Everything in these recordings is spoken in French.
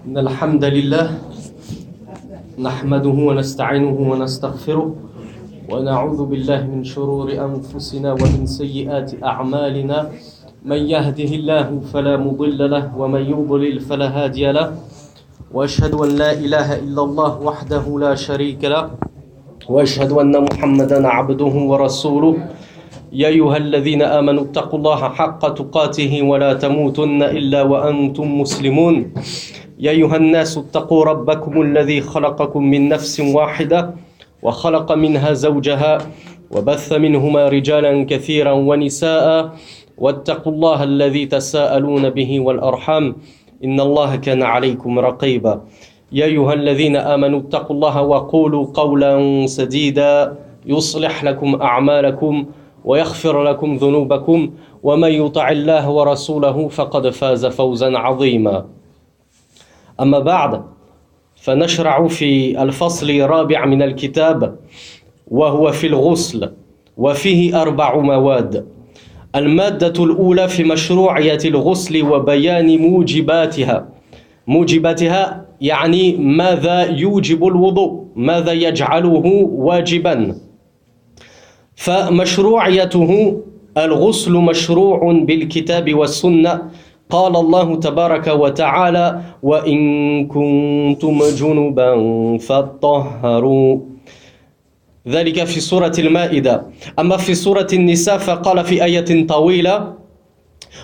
إن الحمد لله نحمده ونستعينه ونستغفره ونعوذ بالله من شرور أنفسنا ومن سيئات أعمالنا من يهده الله فلا مضل له ومن يضلل فلا هادي له وأشهد أن لا إله إلا الله وحده لا شريك له وأشهد أن محمدا عبده ورسوله يا أيها الذين آمنوا اتقوا الله حق تقاته ولا تموتن إلا وأنتم مسلمون يا أيها الناس اتقوا ربكم الذي خلقكم من نفس واحدة وخلق منها زوجها وبث منهما رجالا كثيرا ونساء واتقوا الله الذي تساءلون به والأرحام إن الله كان عليكم رقيبا يا أيها الذين آمنوا اتقوا الله وقولوا قولا سديدا يصلح لكم أعمالكم ويغفر لكم ذنوبكم ومن يطع الله ورسوله فقد فاز فوزا عظيما أما بعد فنشرع في الفصل الرابع من الكتاب وهو في الغسل وفيه 4 مواد. المادة الأولى في مشروعية الغسل وبيان موجباتها يعني ماذا يوجب الوضوء، ماذا يجعله واجبا. فمشروعيته الغسل مشروع بالكتاب والسنة. قال الله تبارك وتعالى وإن كنتم جنبا فاطهروا، ذلك في سورة المائدة. أما في سورة النساء فقال في آية طويلة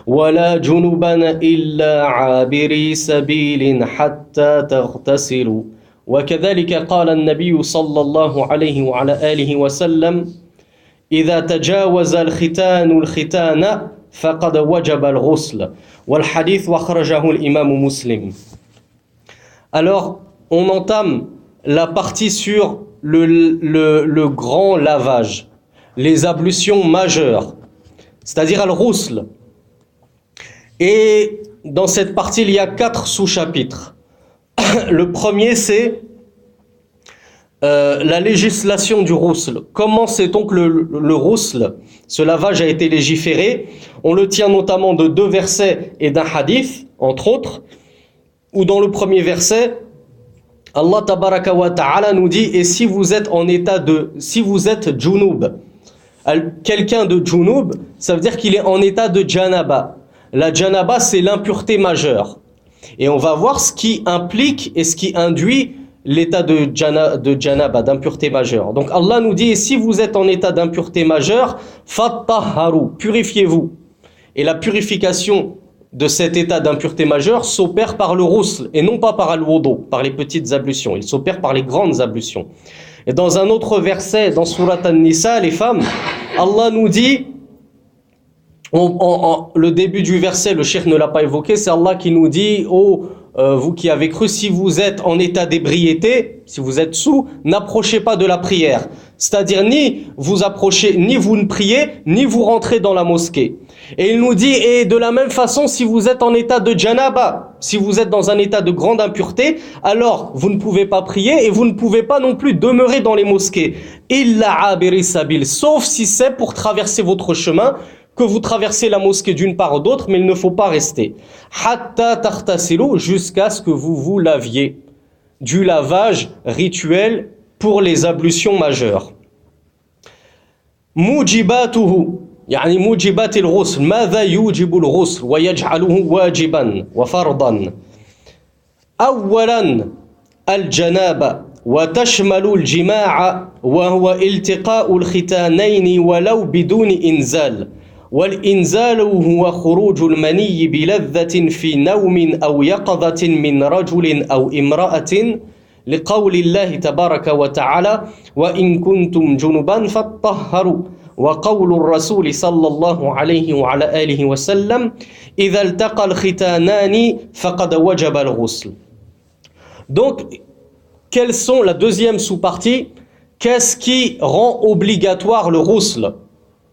ولا جنبا إلا عابري سبيل حتى تغتسلوا. وكذلك قال النبي صلى الله عليه وعلى آله وسلم إذا تجاوز الختان فقد وجب الغسل. والحديث وخرجه الإمام مسلم. Alors, on entame la partie sur le grand lavage, les ablutions majeures, c'est-à-dire al-ghusl. Et dans cette partie, il y a 4 sous-chapitres. Le premier, c'est la législation du ghusl. Comment sait-on que le ghusl, ce lavage a été légiféré? On le tient notamment de 2 versets et d'un hadith, entre autres, où dans le premier verset, Allah tabaraka wa ta'ala nous dit et si vous êtes si vous êtes junub, quelqu'un de junub, ça veut dire qu'il est en état de janaba. La janaba, c'est l'impureté majeure. Et on va voir ce qui implique et ce qui induit l'état de janaba, d'impureté majeure. Donc Allah nous dit, et si vous êtes en état d'impureté majeure, fattaharu, purifiez-vous. Et la purification de cet état d'impureté majeure s'opère par le ghusl, et non pas par al-wudu, par les petites ablutions. Il s'opère par les grandes ablutions. Et dans un autre verset, dans Surat An-Nisa, les femmes, Allah nous dit, le début du verset, le cheikh ne l'a pas évoqué, c'est Allah qui nous dit, vous qui avez cru, si vous êtes en état d'ébriété, si vous êtes sous, n'approchez pas de la prière. C'est-à-dire ni vous approchez, ni vous ne priez, ni vous rentrez dans la mosquée. Et il nous dit, et de la même façon, si vous êtes en état de janaba, si vous êtes dans un état de grande impureté, alors vous ne pouvez pas prier et vous ne pouvez pas non plus demeurer dans les mosquées. Illa abiri sabil, sauf si c'est pour traverser votre chemin, que vous traversez la mosquée d'une part ou d'autre, mais il ne faut pas rester. Hatta tartasilu, jusqu'à ce que vous vous laviez. Du lavage rituel pour les ablutions majeures. Mujibatuhu, يعني موجبات الغسل. ماذا يوجب الغسل ويجعله واجبا وفرضا؟ أولا الجنابة وتشمل الجماع وهو التقاء الختانين ولو بدون إنزال. والإنزال هو خروج المني بلذة في نوم أو يقظة من رجل أو امرأة لقول الله تبارك وتعالى وإن كنتم جنبا فاطهروا وقول الرسول صلى الله عليه وعلى آله وسلم إذا التقى الختانان فقد وجب الغسل. Donc, quelles sont la deuxième sous-partie? Qu'est-ce qui rend obligatoire le ghusl?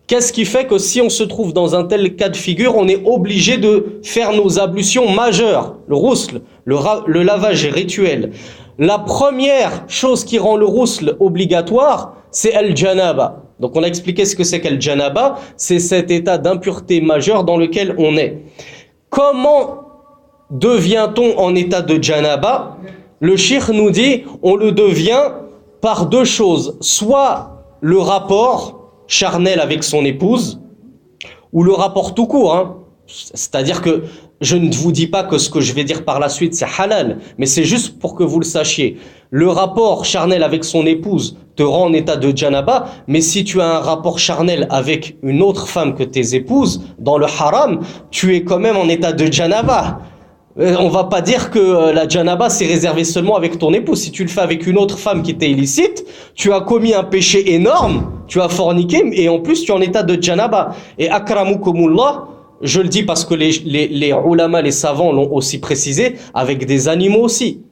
Qu'est-ce qui fait que si on se trouve dans un tel cas de figure, on est obligé de faire nos ablutions majeures, le ghusl, le lavage rituel? La première chose qui rend le ghusl obligatoire, c'est al-janaba. Donc on a expliqué ce que c'est qu'al-janaba, c'est cet état d'impureté majeure dans lequel on est. Comment devient-on en état de janaba? Le cheikh nous dit, on le devient par deux choses. Soit le rapport charnel avec son épouse, ou le rapport tout court, hein. C'est-à-dire que je ne vous dis pas que ce que je vais dire par la suite c'est halal, mais c'est juste pour que vous le sachiez. Le rapport charnel avec son épouse te rend en état de janaba, mais si tu as un rapport charnel avec une autre femme que tes épouses, dans le haram, tu es quand même en état de janaba. On va pas dire que la janaba c'est réservé seulement avec ton épouse. Si tu le fais avec une autre femme qui t'est illicite, tu as commis un péché énorme, tu as forniqué et en plus tu es en état de janaba. Et akramukumullah, je le dis parce que les ulama, les savants l'ont aussi précisé, avec des animaux aussi.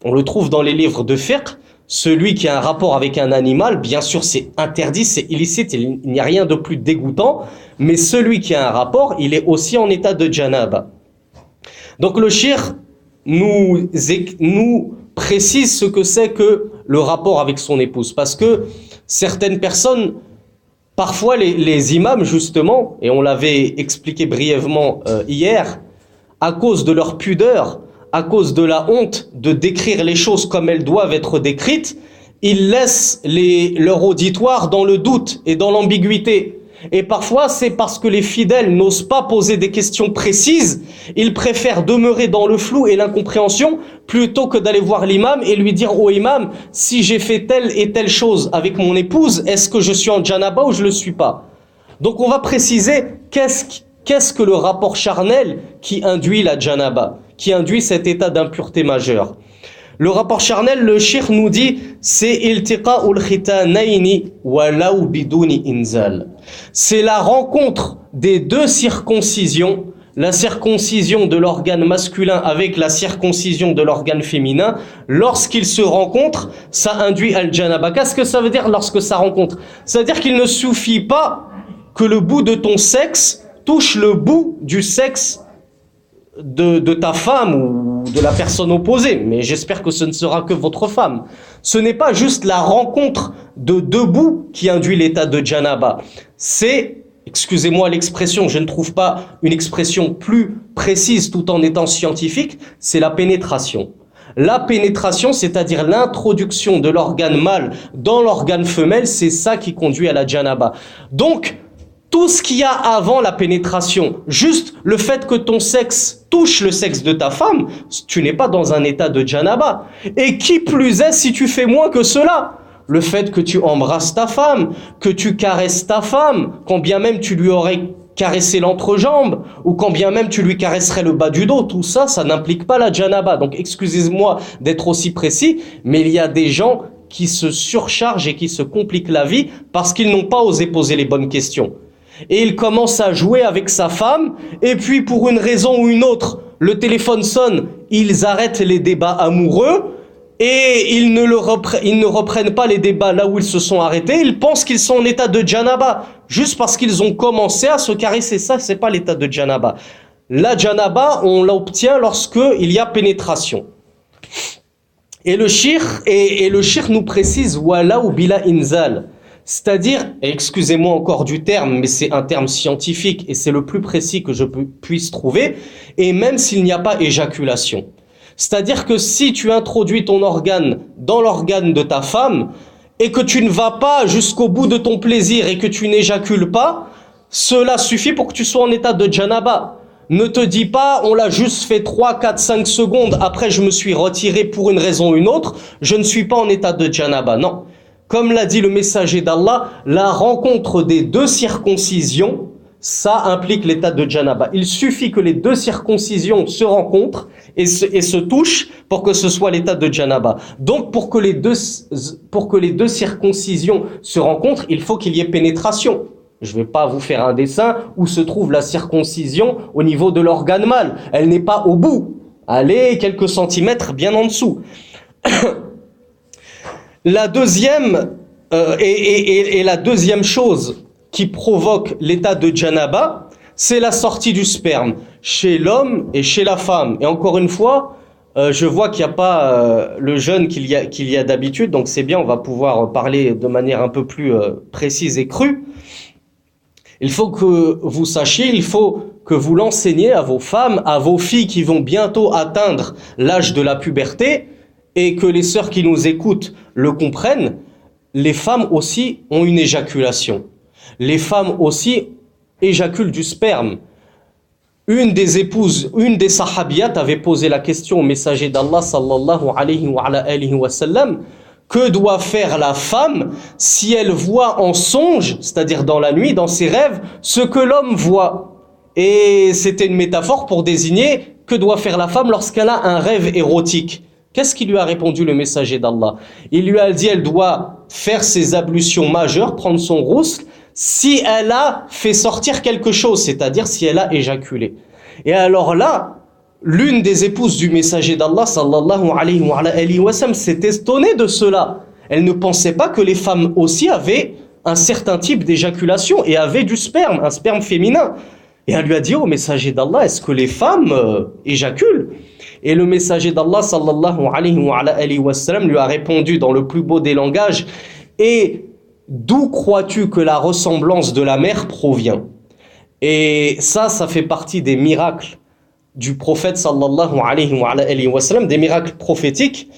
On le trouve dans les livres de fiqh, celui qui a un rapport avec un animal, bien sûr c'est interdit, c'est illicite, il n'y a rien de plus dégoûtant, mais celui qui a un rapport, il est aussi en état de janaba. Donc le cheikh nous précise ce que c'est que le rapport avec son épouse, parce que certaines personnes, parfois les imams justement, et on l'avait expliqué brièvement hier, à cause de leur pudeur, à cause de la honte de décrire les choses comme elles doivent être décrites, ils laissent leur auditoire dans le doute et dans l'ambiguïté. Et parfois, c'est parce que les fidèles n'osent pas poser des questions précises, ils préfèrent demeurer dans le flou et l'incompréhension plutôt que d'aller voir l'imam et lui dire: oh imam, si j'ai fait telle et telle chose avec mon épouse, est-ce que je suis en janaba ou je le suis pas? Donc on va préciser qu'est-ce que le rapport charnel qui induit la janaba, qui induit cet état d'impureté majeure. Le rapport charnel, le cheikh nous dit, c'est iltiqa'ul khitanayni walau biduni inzal. C'est la rencontre des deux circoncisions, la circoncision de l'organe masculin avec la circoncision de l'organe féminin. Lorsqu'ils se rencontrent, ça induit al-janaba. Qu'est-ce que ça veut dire lorsque ça rencontre? Ça veut dire qu'il ne suffit pas que le bout de ton sexe touche le bout du sexe de ta femme ou de la personne opposée, mais j'espère que ce ne sera que votre femme. Ce n'est pas juste la rencontre de deux bouts qui induit l'état de janaba. C'est, excusez-moi l'expression, je ne trouve pas une expression plus précise tout en étant scientifique, c'est la pénétration. La pénétration, c'est-à-dire l'introduction de l'organe mâle dans l'organe femelle, c'est ça qui conduit à la janaba. Donc, tout ce qu'il y a avant la pénétration, juste le fait que ton sexe touche le sexe de ta femme, tu n'es pas dans un état de janaba. Et qui plus est si tu fais moins que cela, le fait que tu embrasses ta femme, que tu caresses ta femme, quand bien même tu lui aurais caressé l'entrejambe, ou quand bien même tu lui caresserais le bas du dos, tout ça, ça n'implique pas la janaba. Donc excusez-moi d'être aussi précis, mais il y a des gens qui se surchargent et qui se compliquent la vie parce qu'ils n'ont pas osé poser les bonnes questions. Et il commence à jouer avec sa femme, et puis pour une raison ou une autre, le téléphone sonne, ils arrêtent les débats amoureux, et ils ne reprennent pas les débats là où ils se sont arrêtés, ils pensent qu'ils sont en état de janaba, juste parce qu'ils ont commencé à se caresser. Ça, c'est pas l'état de janaba. La janaba, on l'obtient lorsque il y a pénétration. Et le cheikh nous précise, wala ou bila inzal. C'est-à-dire, excusez-moi encore du terme, mais c'est un terme scientifique et c'est le plus précis que je puisse trouver, et même s'il n'y a pas éjaculation. C'est-à-dire que si tu introduis ton organe dans l'organe de ta femme et que tu ne vas pas jusqu'au bout de ton plaisir et que tu n'éjacules pas, cela suffit pour que tu sois en état de janaba. Ne te dis pas, on l'a juste fait 3, 4, 5 secondes, après je me suis retiré pour une raison ou une autre, je ne suis pas en état de janaba. Non. Comme l'a dit le messager d'Allah, la rencontre des deux circoncisions, ça implique l'état de janaba. Il suffit que les deux circoncisions se rencontrent et se touchent pour que ce soit l'état de janaba. Donc pour que les deux circoncisions se rencontrent, il faut qu'il y ait pénétration. Je ne vais pas vous faire un dessin où se trouve la circoncision au niveau de l'organe mâle. Elle n'est pas au bout. Elle est quelques centimètres bien en dessous. La deuxième la deuxième chose qui provoque l'état de janaba, c'est la sortie du sperme chez l'homme et chez la femme. Et encore une fois, je vois qu'il n'y a pas le jeûne qu'il y a d'habitude, donc c'est bien, on va pouvoir parler de manière un peu plus précise et crue. Il faut que vous sachiez, il faut que vous l'enseignez à vos femmes, à vos filles qui vont bientôt atteindre l'âge de la puberté, et que les sœurs qui nous écoutent le comprennent, les femmes aussi ont une éjaculation. Les femmes aussi éjaculent du sperme. Une des épouses, une des sahabiyat avait posé la question au messager d'Allah sallallahu alayhi wa sallam, que doit faire la femme si elle voit en songe, c'est-à-dire dans la nuit, dans ses rêves, ce que l'homme voit? Et c'était une métaphore pour désigner que doit faire la femme lorsqu'elle a un rêve érotique. Qu'est-ce qu'il lui a répondu le messager d'Allah? Il lui a dit elle doit faire ses ablutions majeures, prendre son ghusl, si elle a fait sortir quelque chose, c'est-à-dire si elle a éjaculé. Et alors là, l'une des épouses du messager d'Allah sallallahu alayhi wa sallam s'est étonnée de cela. Elle ne pensait pas que les femmes aussi avaient un certain type d'éjaculation et avaient du sperme, un sperme féminin. Et elle lui a dit au messager d'Allah, est-ce que les femmes éjaculent? Et le messager d'Allah sallallahu alayhi wa sallam lui a répondu dans le plus beau des langages, et d'où crois-tu que la ressemblance de la mère provient? Et ça fait partie des miracles du prophète sallallahu alayhi wa sallam, des miracles prophétiques,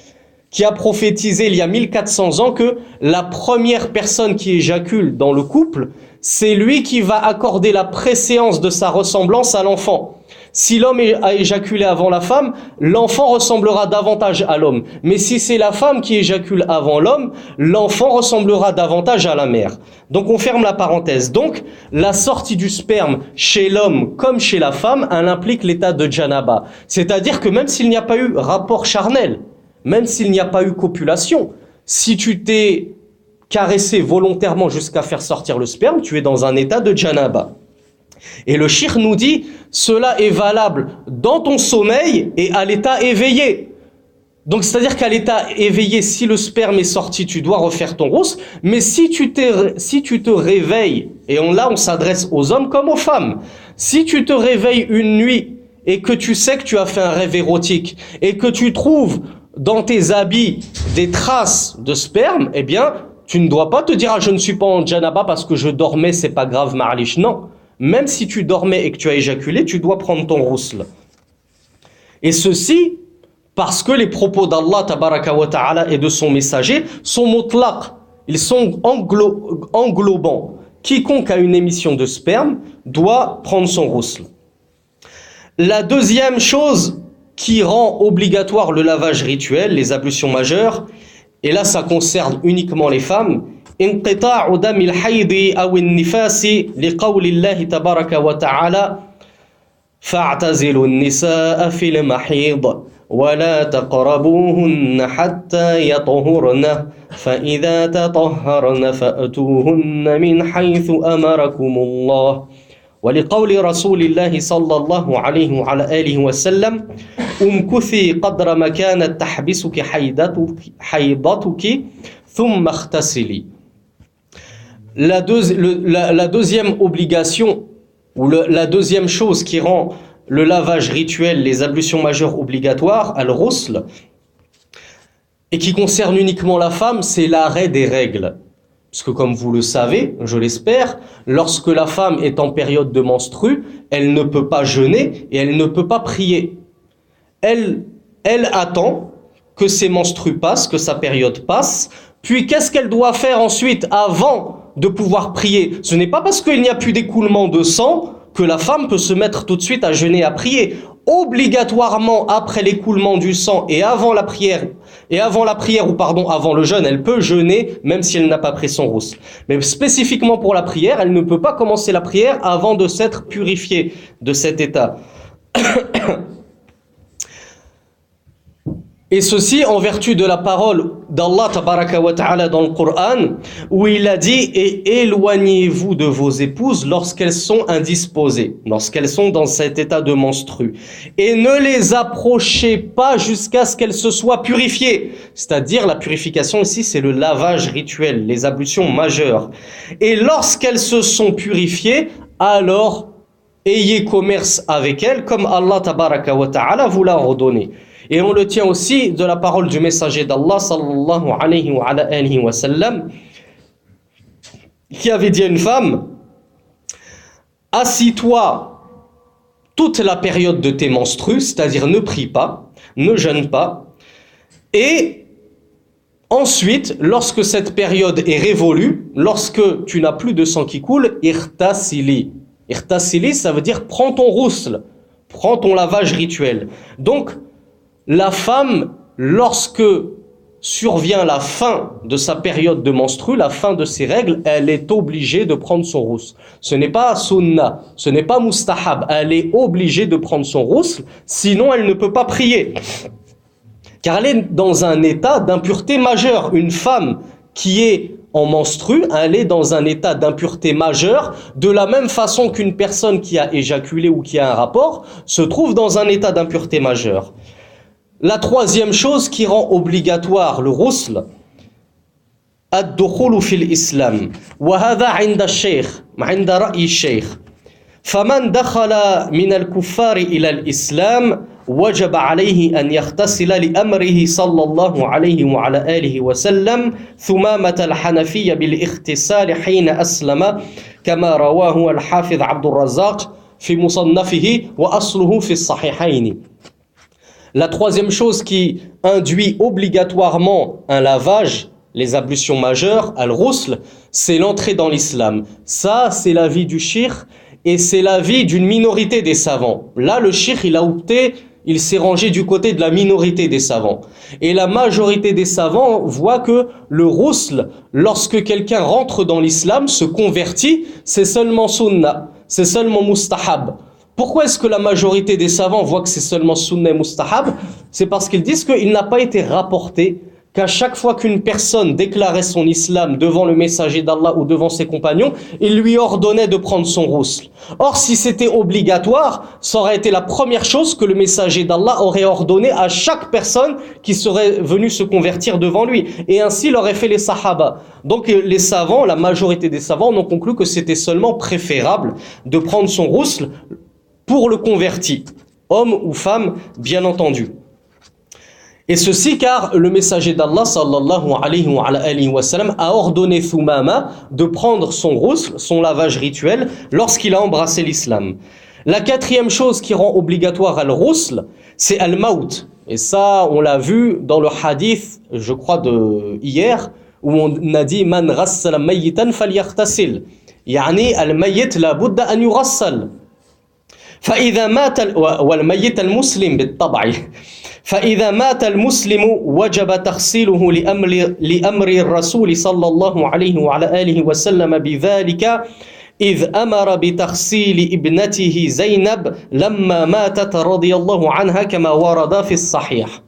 qui a prophétisé il y a 1400 ans que la première personne qui éjacule dans le couple, c'est lui qui va accorder la préséance de sa ressemblance à l'enfant. Si l'homme a éjaculé avant la femme, l'enfant ressemblera davantage à l'homme. Mais si c'est la femme qui éjacule avant l'homme, l'enfant ressemblera davantage à la mère. Donc on ferme la parenthèse. Donc la sortie du sperme chez l'homme comme chez la femme, elle implique l'état de janaba. C'est-à-dire que même s'il n'y a pas eu rapport charnel, même s'il n'y a pas eu copulation, si tu t'es caressé volontairement jusqu'à faire sortir le sperme, tu es dans un état de janaba. Et le cheikh nous dit, cela est valable dans ton sommeil et à l'état éveillé. Donc c'est-à-dire qu'à l'état éveillé, si le sperme est sorti, tu dois refaire ton ghusl. Mais si tu te réveilles, et là on s'adresse aux hommes comme aux femmes, si tu te réveilles une nuit et que tu sais que tu as fait un rêve érotique et que tu trouves dans tes habits des traces de sperme, eh bien tu ne dois pas te dire, ah je ne suis pas en janaba parce que je dormais, c'est pas grave, ma'alish. Non. Même si tu dormais et que tu as éjaculé, tu dois prendre ton ghusl. Et ceci, parce que les propos d'Allah tabaraka wa ta'ala et de son messager sont mutlaq, ils sont englobants. Quiconque a une émission de sperme doit prendre son ghusl. La deuxième chose qui rend obligatoire le lavage rituel, les ablutions majeures, et là ça concerne uniquement les femmes, انقطاع دم الحيض أو النفاس لقول الله تبارك وتعالى فاعتزلوا النساء في المحيض ولا تقربوهن حتى يطهرن فإذا تطهرن فأتوهن من حيث أمركم الله ولقول رسول الله صلى الله عليه وعلى آله وسلم امكثي قدر ما كانت تحبسك حيضتك ثم اغتسلي. La deuxième obligation, ou la deuxième chose qui rend le lavage rituel, les ablutions majeures obligatoires, al-ghusl, et qui concerne uniquement la femme, c'est l'arrêt des règles. Parce que comme vous le savez, je l'espère, lorsque la femme est en période de menstru, elle ne peut pas jeûner et elle ne peut pas prier. Elle attend que ses menstrues passent, que sa période passe, puis qu'est-ce qu'elle doit faire ensuite avant de pouvoir prier? Ce n'est pas parce qu'il n'y a plus d'écoulement de sang que la femme peut se mettre tout de suite à jeûner, à prier. Obligatoirement, après l'écoulement du sang et avant la prière, avant le jeûne, elle peut jeûner même si elle n'a pas pris son ghusl. Mais spécifiquement pour la prière, elle ne peut pas commencer la prière avant de s'être purifiée de cet état. Et ceci en vertu de la parole d'Allah tabaraka wa ta'ala dans le Coran, où il a dit « Et éloignez-vous de vos épouses lorsqu'elles sont indisposées, lorsqu'elles sont dans cet état de menstru. Et ne les approchez pas jusqu'à ce qu'elles se soient purifiées. » C'est-à-dire la purification ici, c'est le lavage rituel, les ablutions majeures. Et lorsqu'elles se sont purifiées, alors ayez commerce avec elles comme Allah tabaraka wa ta'ala vous l'a ordonné. Et on le tient aussi de la parole du messager d'Allah sallallahu alayhi wa sallam qui avait dit à une femme: assis-toi toute la période de tes menstrues, c'est-à-dire ne prie pas, ne jeûne pas, et ensuite, lorsque cette période est révolue, lorsque tu n'as plus de sang qui coule, irtasili. Irtasili, ça veut dire prends ton rousl, prends ton lavage rituel. Donc, la femme, lorsque survient la fin de sa période de menstru, la fin de ses règles, elle est obligée de prendre son rousl. Ce n'est pas sunnah, ce n'est pas mustahab, elle est obligée de prendre son rousl, sinon elle ne peut pas prier. Car elle est dans un état d'impureté majeure. Une femme qui est en menstru, elle est dans un état d'impureté majeure, de la même façon qu'une personne qui a éjaculé ou qui a un rapport se trouve dans un état d'impureté majeure. La troisième chose qui rend obligatoire le rousl, ad-dukhulu fil islam. Wa hadha 'inda ash-shaykh, 'inda ra'yi ash-shaykh. Faman dakhala min al-kuffar ila al-islam وجب عليه أن يغتسل لأمره صلى الله عليه وعلى آله وسلم ثمامة الحنفية بالاغتسال حين أسلم كما رواه الحافظ عبد الرزاق في مصنفه وأصله في الصحيحين. La troisième chose qui induit obligatoirement un lavage, les ablutions majeures, al-ghusl, c'est l'entrée dans l'islam. Ça, c'est l'avis du shir et c'est l'avis d'une minorité des savants. Là, le shir, il s'est rangé du côté de la minorité des savants. Et la majorité des savants voient que le rousl, lorsque quelqu'un rentre dans l'islam, se convertit, c'est seulement sunnah, c'est seulement mustahab. Pourquoi est-ce que la majorité des savants voient que c'est seulement sunnah et mustahab? C'est parce qu'ils disent qu'il n'a pas été rapporté qu'à chaque fois qu'une personne déclarait son islam devant le messager d'Allah ou devant ses compagnons, il lui ordonnait de prendre son rousl. Or, si c'était obligatoire, ça aurait été la première chose que le messager d'Allah aurait ordonné à chaque personne qui serait venue se convertir devant lui. Et ainsi l'aurait fait les sahaba. Donc les savants, la majorité des savants, ont conclu que c'était seulement préférable de prendre son rousl pour le converti, homme ou femme, bien entendu. Et ceci car le messager d'Allah sallallahu alayhi wa sallam a ordonné Thumama de prendre son rousl, son lavage rituel, lorsqu'il a embrassé l'islam. La quatrième chose qui rend obligatoire le rousl, c'est al-maut. Et ça, on l'a vu dans le hadith, je crois, de hier, où on a dit « Man rassala mayyitan falyaghtasil » Yani al-mayyit la budda an yurassal. فإذا مات والميت المسلم بالطبع فإذا مات المسلم وجب تغسيله لأمر الرسول صلى الله عليه وعلى آله وسلم بذلك إذ أمر بتغسيل ابنته زينب لما ماتت رضي الله عنها كما ورد في الصحيح.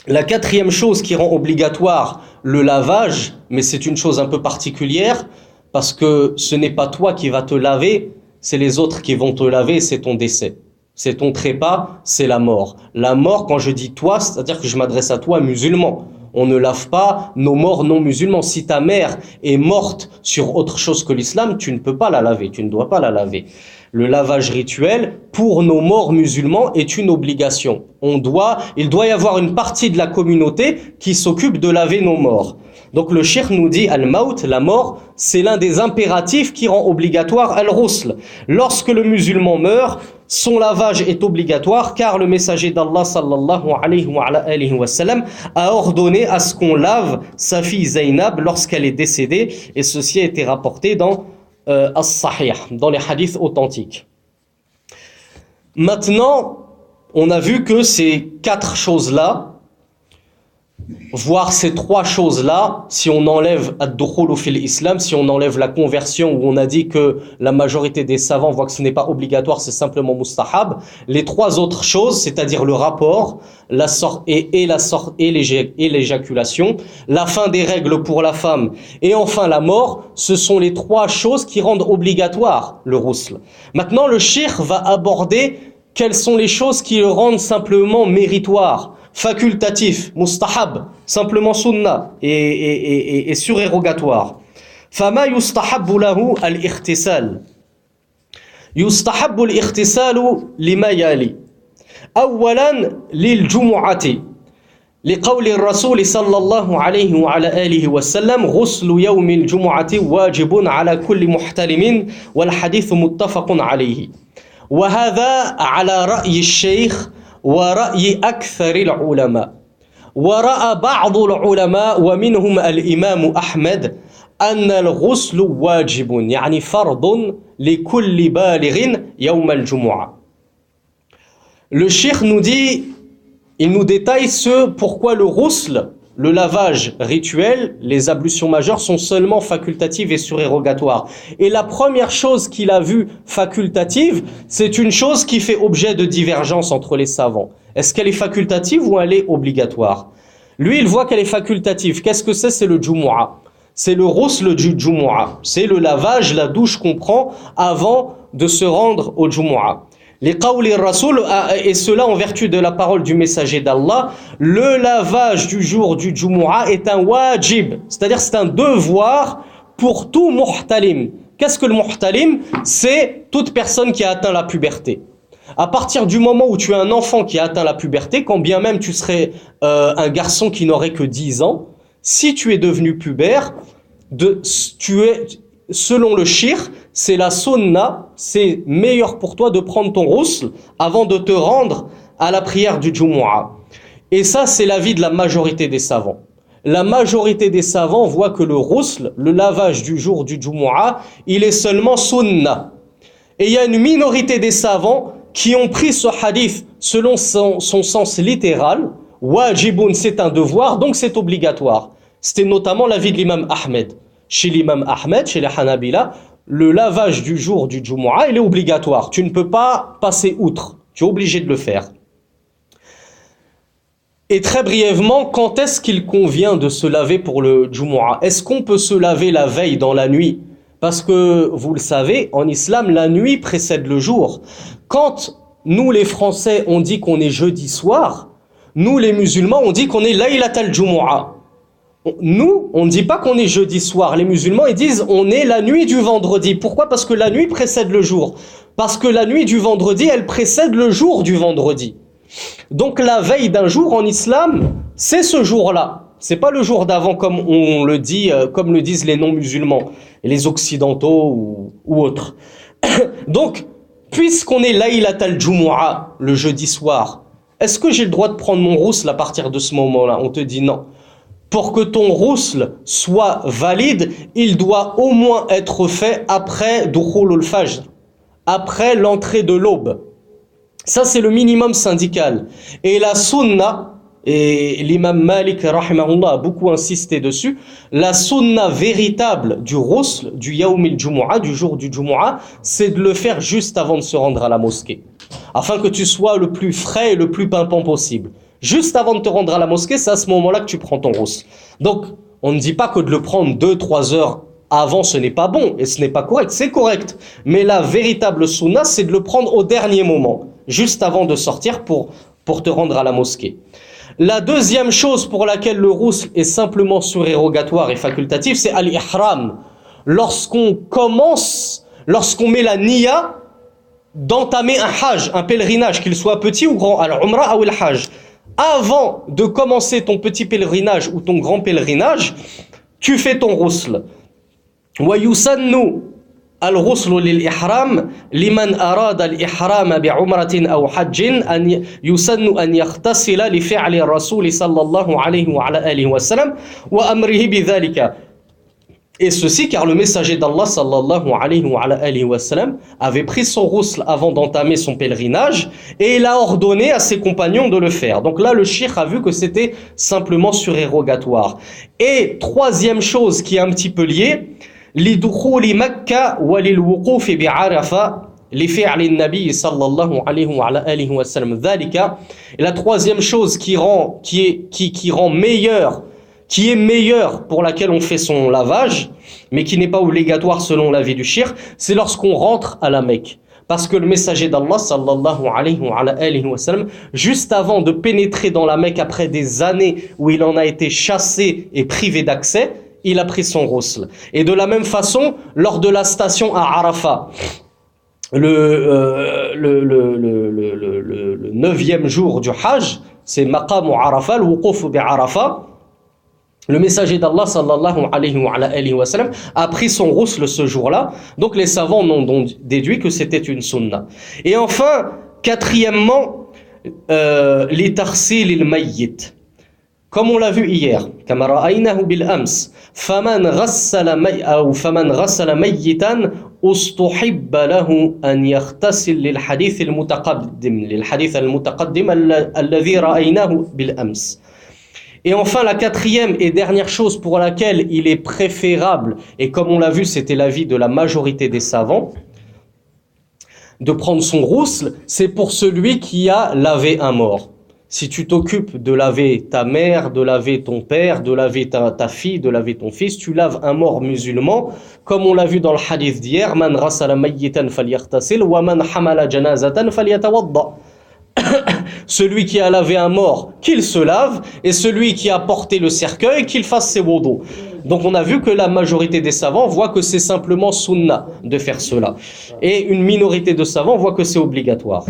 La quatrième chose qui rend obligatoire le lavage, mais c'est une chose un peu particulière, parce que ce n'est pas toi qui vas te laver, c'est les autres qui vont te laver, c'est ton décès. C'est ton trépas, c'est la mort. La mort, quand je dis toi, c'est-à-dire que je m'adresse à toi, musulman. On ne lave pas nos morts non musulmans. Si ta mère est morte sur autre chose que l'islam, tu ne peux pas la laver, tu ne dois pas la laver. Le lavage rituel pour nos morts musulmans est une obligation. Il doit y avoir une partie de la communauté qui s'occupe de laver nos morts. Donc le cheikh nous dit al-maut, la mort, c'est l'un des impératifs qui rend obligatoire al-ghusl. Lorsque le musulman meurt, son lavage est obligatoire car le messager d'Allah sallallahu alayhi wa sallam a ordonné à ce qu'on lave sa fille Zaynab lorsqu'elle est décédée, et ceci a été rapporté dans As-Sahih, dans les hadiths authentiques. Maintenant, on a vu que ces quatre choses-là, voire ces trois choses-là, si on enlève ad-dukhulu fil islam, si on enlève la conversion où on a dit que la majorité des savants voient que ce n'est pas obligatoire, c'est simplement mustahab, les trois autres choses, c'est-à-dire le rapport, l'éjaculation, la fin des règles pour la femme et enfin la mort, ce sont les trois choses qui rendent obligatoire le rousl. Maintenant, le cheikh va aborder quelles sont les choses qui le rendent simplement méritoire, facultatif, mustahab, simplement sunnah et surérogatoire. فما يستحب له الاغتسال. يستحب الاغتسال لما يلي. أولا للجمعة لقول الرسول صلى الله عليه وعلى آله وسلم غسل يوم الجمعة واجب على كل محتلم والحديث متفق عليه وهذا على رأي الشيخ ورأي أكثر العلماء ورأى بعض العلماء ومنهم الإمام أحمد أن الغسل واجب يعني فرض لكل بالغ يوم الجمعة. Le cheikh nous dit, il nous détaille pourquoi le ghusl, le lavage rituel, les ablutions majeures sont seulement facultatives et surérogatoires. Et la première chose qu'il a vue facultative, c'est une chose qui fait objet de divergence entre les savants. Est-ce qu'elle est facultative ou elle est obligatoire? Lui, il voit qu'elle est facultative. Qu'est-ce que c'est? C'est le Jumu'ah. C'est le ghusl du Jumu'ah. C'est le lavage, la douche qu'on prend avant de se rendre au Jumu'ah. Les qawli rasoul, et cela en vertu de la parole du messager d'Allah, le lavage du jour du Jumu'ah est un wajib, c'est-à-dire c'est un devoir pour tout muhtalim. Qu'est-ce que le muhtalim? C'est toute personne qui a atteint la puberté. À partir du moment où tu es un enfant qui a atteint la puberté, quand bien même tu serais un garçon qui n'aurait que 10 ans, si tu es devenu pubère, selon le shir, c'est la sunna, c'est meilleur pour toi de prendre ton ghusl avant de te rendre à la prière du Jumu'ah. Et ça, c'est l'avis de la majorité des savants. La majorité des savants voient que le ghusl, le lavage du jour du Jumu'ah, il est seulement sunna. Et il y a une minorité des savants qui ont pris ce hadith selon son sens littéral. Wajibun, c'est un devoir, donc c'est obligatoire. C'était notamment l'avis de l'imam Ahmed. Chez l'imam Ahmed, chez les Hanabila, le lavage du jour du Jumu'ah, il est obligatoire. Tu ne peux pas passer outre. Tu es obligé de le faire. Et très brièvement, quand est-ce qu'il convient de se laver pour le Jumu'ah? Est-ce qu'on peut se laver la veille dans la nuit? Parce que, vous le savez, en islam, la nuit précède le jour. Quand nous, les Français, on dit qu'on est jeudi soir, nous, les musulmans, on dit qu'on est Laylat al-Jumu'ah. Nous, on ne dit pas qu'on est jeudi soir. Les musulmans, ils disent on est la nuit du vendredi. Pourquoi? Parce que la nuit précède le jour. Parce que la nuit du vendredi, elle précède le jour du vendredi. Donc la veille d'un jour en islam, c'est ce jour-là. C'est pas le jour d'avant comme on le dit, comme le disent les non-musulmans, les occidentaux ou autres. Donc, puisqu'on est Laylat al-Jumu'ah, le jeudi soir, est-ce que j'ai le droit de prendre mon ghusl à partir de ce moment-là? On te dit non. Pour que ton ghusl soit valide, il doit au moins être fait après dukhulul fajr, après l'entrée de l'aube. Ça, c'est le minimum syndical. Et la sunna, et l'imam Malik, rahimahullah, a beaucoup insisté dessus, la sunna véritable du ghusl, du yawmil jumu'ah, du jour du jumu'ah, c'est de le faire juste avant de se rendre à la mosquée. Afin que tu sois le plus frais et le plus pimpant possible. Juste avant de te rendre à la mosquée, c'est à ce moment-là que tu prends ton ghusl. Donc, on ne dit pas que de le prendre 2-3 heures avant, ce n'est pas bon et ce n'est pas correct. C'est correct. Mais la véritable sunna, c'est de le prendre au dernier moment, juste avant de sortir pour te rendre à la mosquée. La deuxième chose pour laquelle le ghusl est simplement surérogatoire et facultatif, c'est al-ihram. Lorsqu'on met la niya d'entamer un hajj, un pèlerinage, qu'il soit petit ou grand, al-umrah ou al-hajj. Avant de commencer ton petit pèlerinage ou ton grand pèlerinage, tu fais ton ghusl. Wa yusannu al-ghusl lil-ihram liman arada al-ihram bi'umratin aw hajjin an yusannu an yaghtasila li fi'li ar-rasul sallallahu alayhi wa ala alihi wa sallam wa amrihi bidhalika. Et ceci car le messager d'Allah sallallahu alayhi wa sallam avait pris son ghusl avant d'entamer son pèlerinage et il a ordonné à ses compagnons de le faire. Donc là le cheikh a vu que c'était simplement surérogatoire. Et troisième chose qui est un petit peu liée, lidukhuli Makkah wa lilwuquf bi'Arafah li fi'li an-nabi sallallahu alayhi wa sallam dhalika. Et la troisième chose qui est meilleure pour laquelle on fait son lavage, mais qui n'est pas obligatoire selon l'avis du cheikh, c'est lorsqu'on rentre à la Mecque. Parce que le messager d'Allah, sallallahu alayhi wa sallam, juste avant de pénétrer dans la Mecque, après des années où il en a été chassé et privé d'accès, il a pris son ghusl. Et de la même façon, lors de la station à Arafat, le 9e jour du Hajj, c'est maqam Arafat, le wuquf bi Arafat. Le messager d'Allah sallallahu alayhi wa sallam a pris son ghusl ce jour-là. Donc les savants en ont déduit que c'était une sunna. Et enfin, quatrièmement, li tarsil il mayyit. Comme on l'a vu hier, كما رأيناه بالأمس فمن غسل ميتا استحب له أن يغتسل للحديث المتقدم الذي رأيناه بالأمس. Et enfin, la quatrième et dernière chose pour laquelle il est préférable, et comme on l'a vu, c'était l'avis de la majorité des savants, de prendre son ghusl, c'est pour celui qui a lavé un mort. Si tu t'occupes de laver ta mère, de laver ton père, de laver ta fille, de laver ton fils, tu laves un mort musulman, comme on l'a vu dans le hadith d'hier, man ghassala mayyitan falyaghtasil wa man hamala janazatan falyatawadda. Celui qui a lavé un mort, qu'il se lave, et celui qui a porté le cercueil, qu'il fasse ses wudu. Donc on a vu que la majorité des savants voient que c'est simplement sunna de faire cela. Et une minorité de savants voient que c'est obligatoire.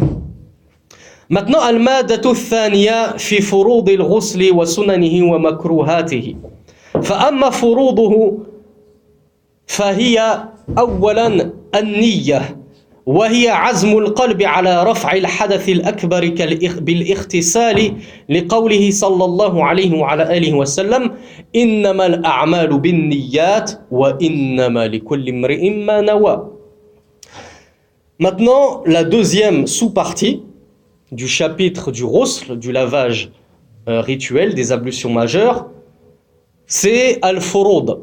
Maintenant, al-madatu thaniya fi furud al-ghusl wa sunanihi wa makruhatihi. فأما فروضه فهي أولا النية وهي عزم القلب على رفع الحدث الأكبر بالاغتسال لقوله صلى الله عليه وعلى آله وسلم إنما الأعمال بالنيات وإنما لكل امرئ ما نوى. Maintenant, la deuxième sous-partie du chapitre du ghusl, du lavage rituel, des ablutions majeures, c'est al-furud,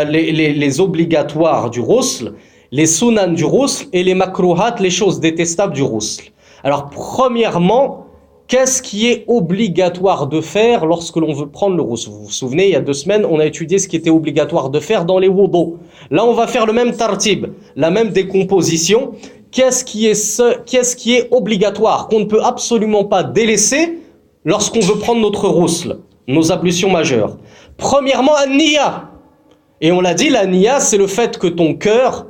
les obligatoires du ghusl, les sunan du ghusl et les makruhat, les choses détestables du ghusl. Alors premièrement, qu'est-ce qui est obligatoire de faire lorsque l'on veut prendre le ghusl? Vous vous souvenez, il y a 2 semaines, on a étudié ce qui était obligatoire de faire dans les wudu. Là, on va faire le même tartib, la même décomposition. Qu'est-ce qui est obligatoire, qu'on ne peut absolument pas délaisser lorsqu'on veut prendre notre ghusl, nos ablutions majeures? Premièrement, an-niyya. Et on l'a dit, la niyya, c'est le fait que ton cœur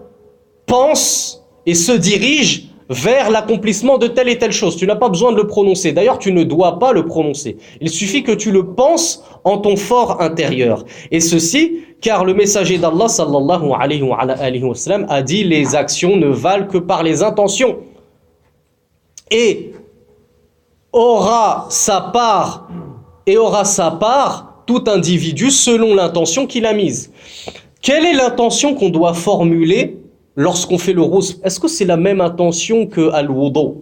pense et se dirige vers l'accomplissement de telle et telle chose. Tu n'as pas besoin de le prononcer. D'ailleurs, tu ne dois pas le prononcer. Il suffit que tu le penses en ton fort intérieur. Et ceci, car le messager d'Allah, sallallahu alayhi wa sallam, a dit « Les actions ne valent que par les intentions. » Et aura sa part tout individu selon l'intention qu'il a mise. Quelle est l'intention qu'on doit formuler lorsqu'on fait le ghusl? Est-ce que c'est la même intention que al-wudu?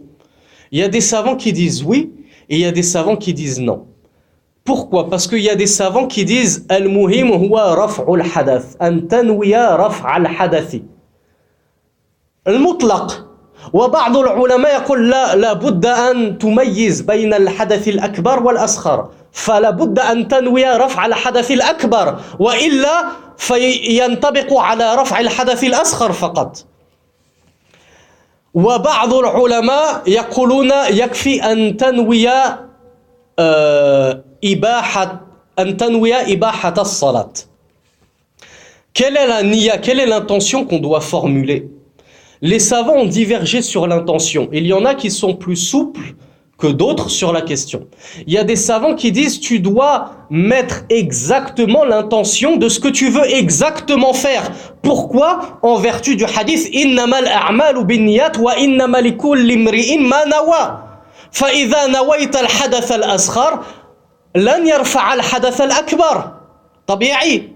Il y a des savants qui disent oui et il y a des savants qui disent non. Pourquoi? Parce qu'il y a des savants qui disent al-muhim huwa raf'ul hadath, an tanwiya raf'al hadathi. Al-mutlaq. وبعض العلماء يقول لا بد أن تميز بين الحدث الأكبر والأصغر فلا بد أن تنوي رفع الحدث الأكبر وإلا فينطبق على رفع الحدث الأصغر فقط. وبعض العلماء يقولون يكفي أن تنوي إباحة الصلاة. Quelle est la niya, quelle est l'intention qu'on doit formuler? Les savants ont divergé sur l'intention. Il y en a qui sont plus souples que d'autres sur la question. Il y a des savants qui disent tu dois mettre exactement l'intention de ce que tu veux exactement faire. Pourquoi? En vertu du hadith innamal a'malu binniyat wa innama likulli imri'in ma nawa. Fa idha nawayta al-hadath al-asghar lan yarfa'a al-hadath al-akbar. Tabi'i.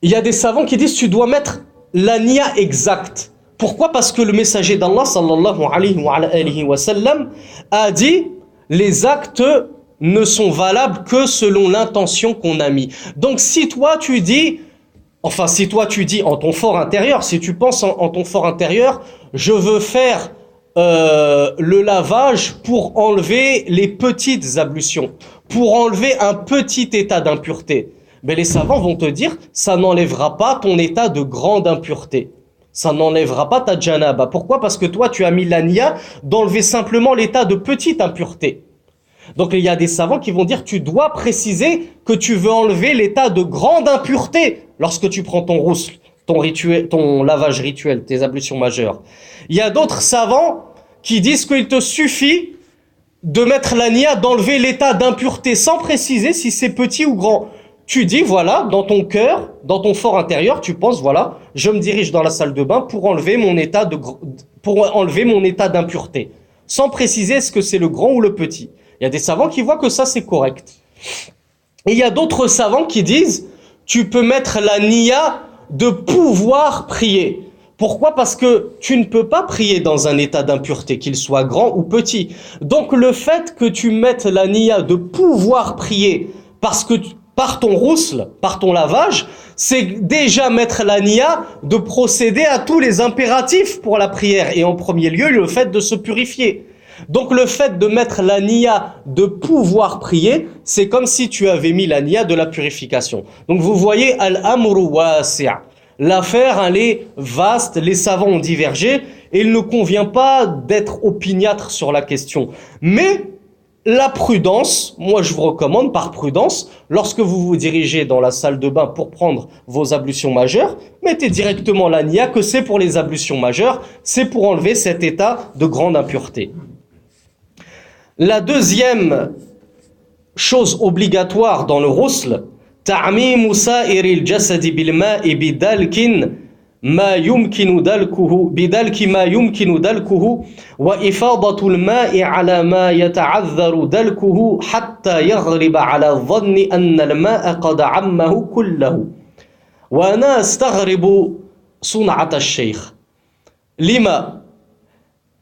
Il y a des savants qui disent tu dois mettre la niya exacte. Pourquoi? Parce que le messager d'Allah sallallahu alayhi wa sallam a dit les actes ne sont valables que selon l'intention qu'on a mis. Donc si toi tu dis en ton fort intérieur, si tu penses en ton fort intérieur, je veux faire le lavage pour enlever les petites ablutions, pour enlever un petit état d'impureté. Mais les savants vont te dire, ça n'enlèvera pas ton état de grande impureté. Ça n'enlèvera pas ta janaba. Pourquoi? Parce que toi, tu as mis la niya d'enlever simplement l'état de petite impureté. Donc, il y a des savants qui vont dire, tu dois préciser que tu veux enlever l'état de grande impureté lorsque tu prends ton ghusl, ton lavage rituel, tes ablutions majeures. Il y a d'autres savants qui disent qu'il te suffit de mettre la niya, d'enlever l'état d'impureté sans préciser si c'est petit ou grand. Tu dis, voilà, dans ton cœur, dans ton fort intérieur, tu penses, voilà, je me dirige dans la salle de bain pour enlever mon état d'impureté. Sans préciser est-ce que c'est le grand ou le petit. Il y a des savants qui voient que ça, c'est correct. Et il y a d'autres savants qui disent, tu peux mettre la niya de pouvoir prier. Pourquoi ? Parce que tu ne peux pas prier dans un état d'impureté, qu'il soit grand ou petit. Donc le fait que tu mettes la niya de pouvoir prier, parce que par ton rousl, par ton lavage, c'est déjà mettre la niya de procéder à tous les impératifs pour la prière. Et en premier lieu, le fait de se purifier. Donc le fait de mettre la niya de pouvoir prier, c'est comme si tu avais mis la niya de la purification. Donc vous voyez, al-amru wasi'. L'affaire, elle est vaste, les savants ont divergé, et il ne convient pas d'être opiniâtre sur la question. Mais la prudence, moi je vous recommande par prudence, lorsque vous vous dirigez dans la salle de bain pour prendre vos ablutions majeures, mettez directement la niya que c'est pour les ablutions majeures, c'est pour enlever cet état de grande impureté. La deuxième chose obligatoire dans le rousl, تعميم سائر الجسد بالماء بدلك ما يمكن دلكه وإفاضة الماء على ما يتعذر دلكه حتى يغلب على الظن أن الماء قد عمه كله. وأنا أستغرب صنعة الشيخ. لما؟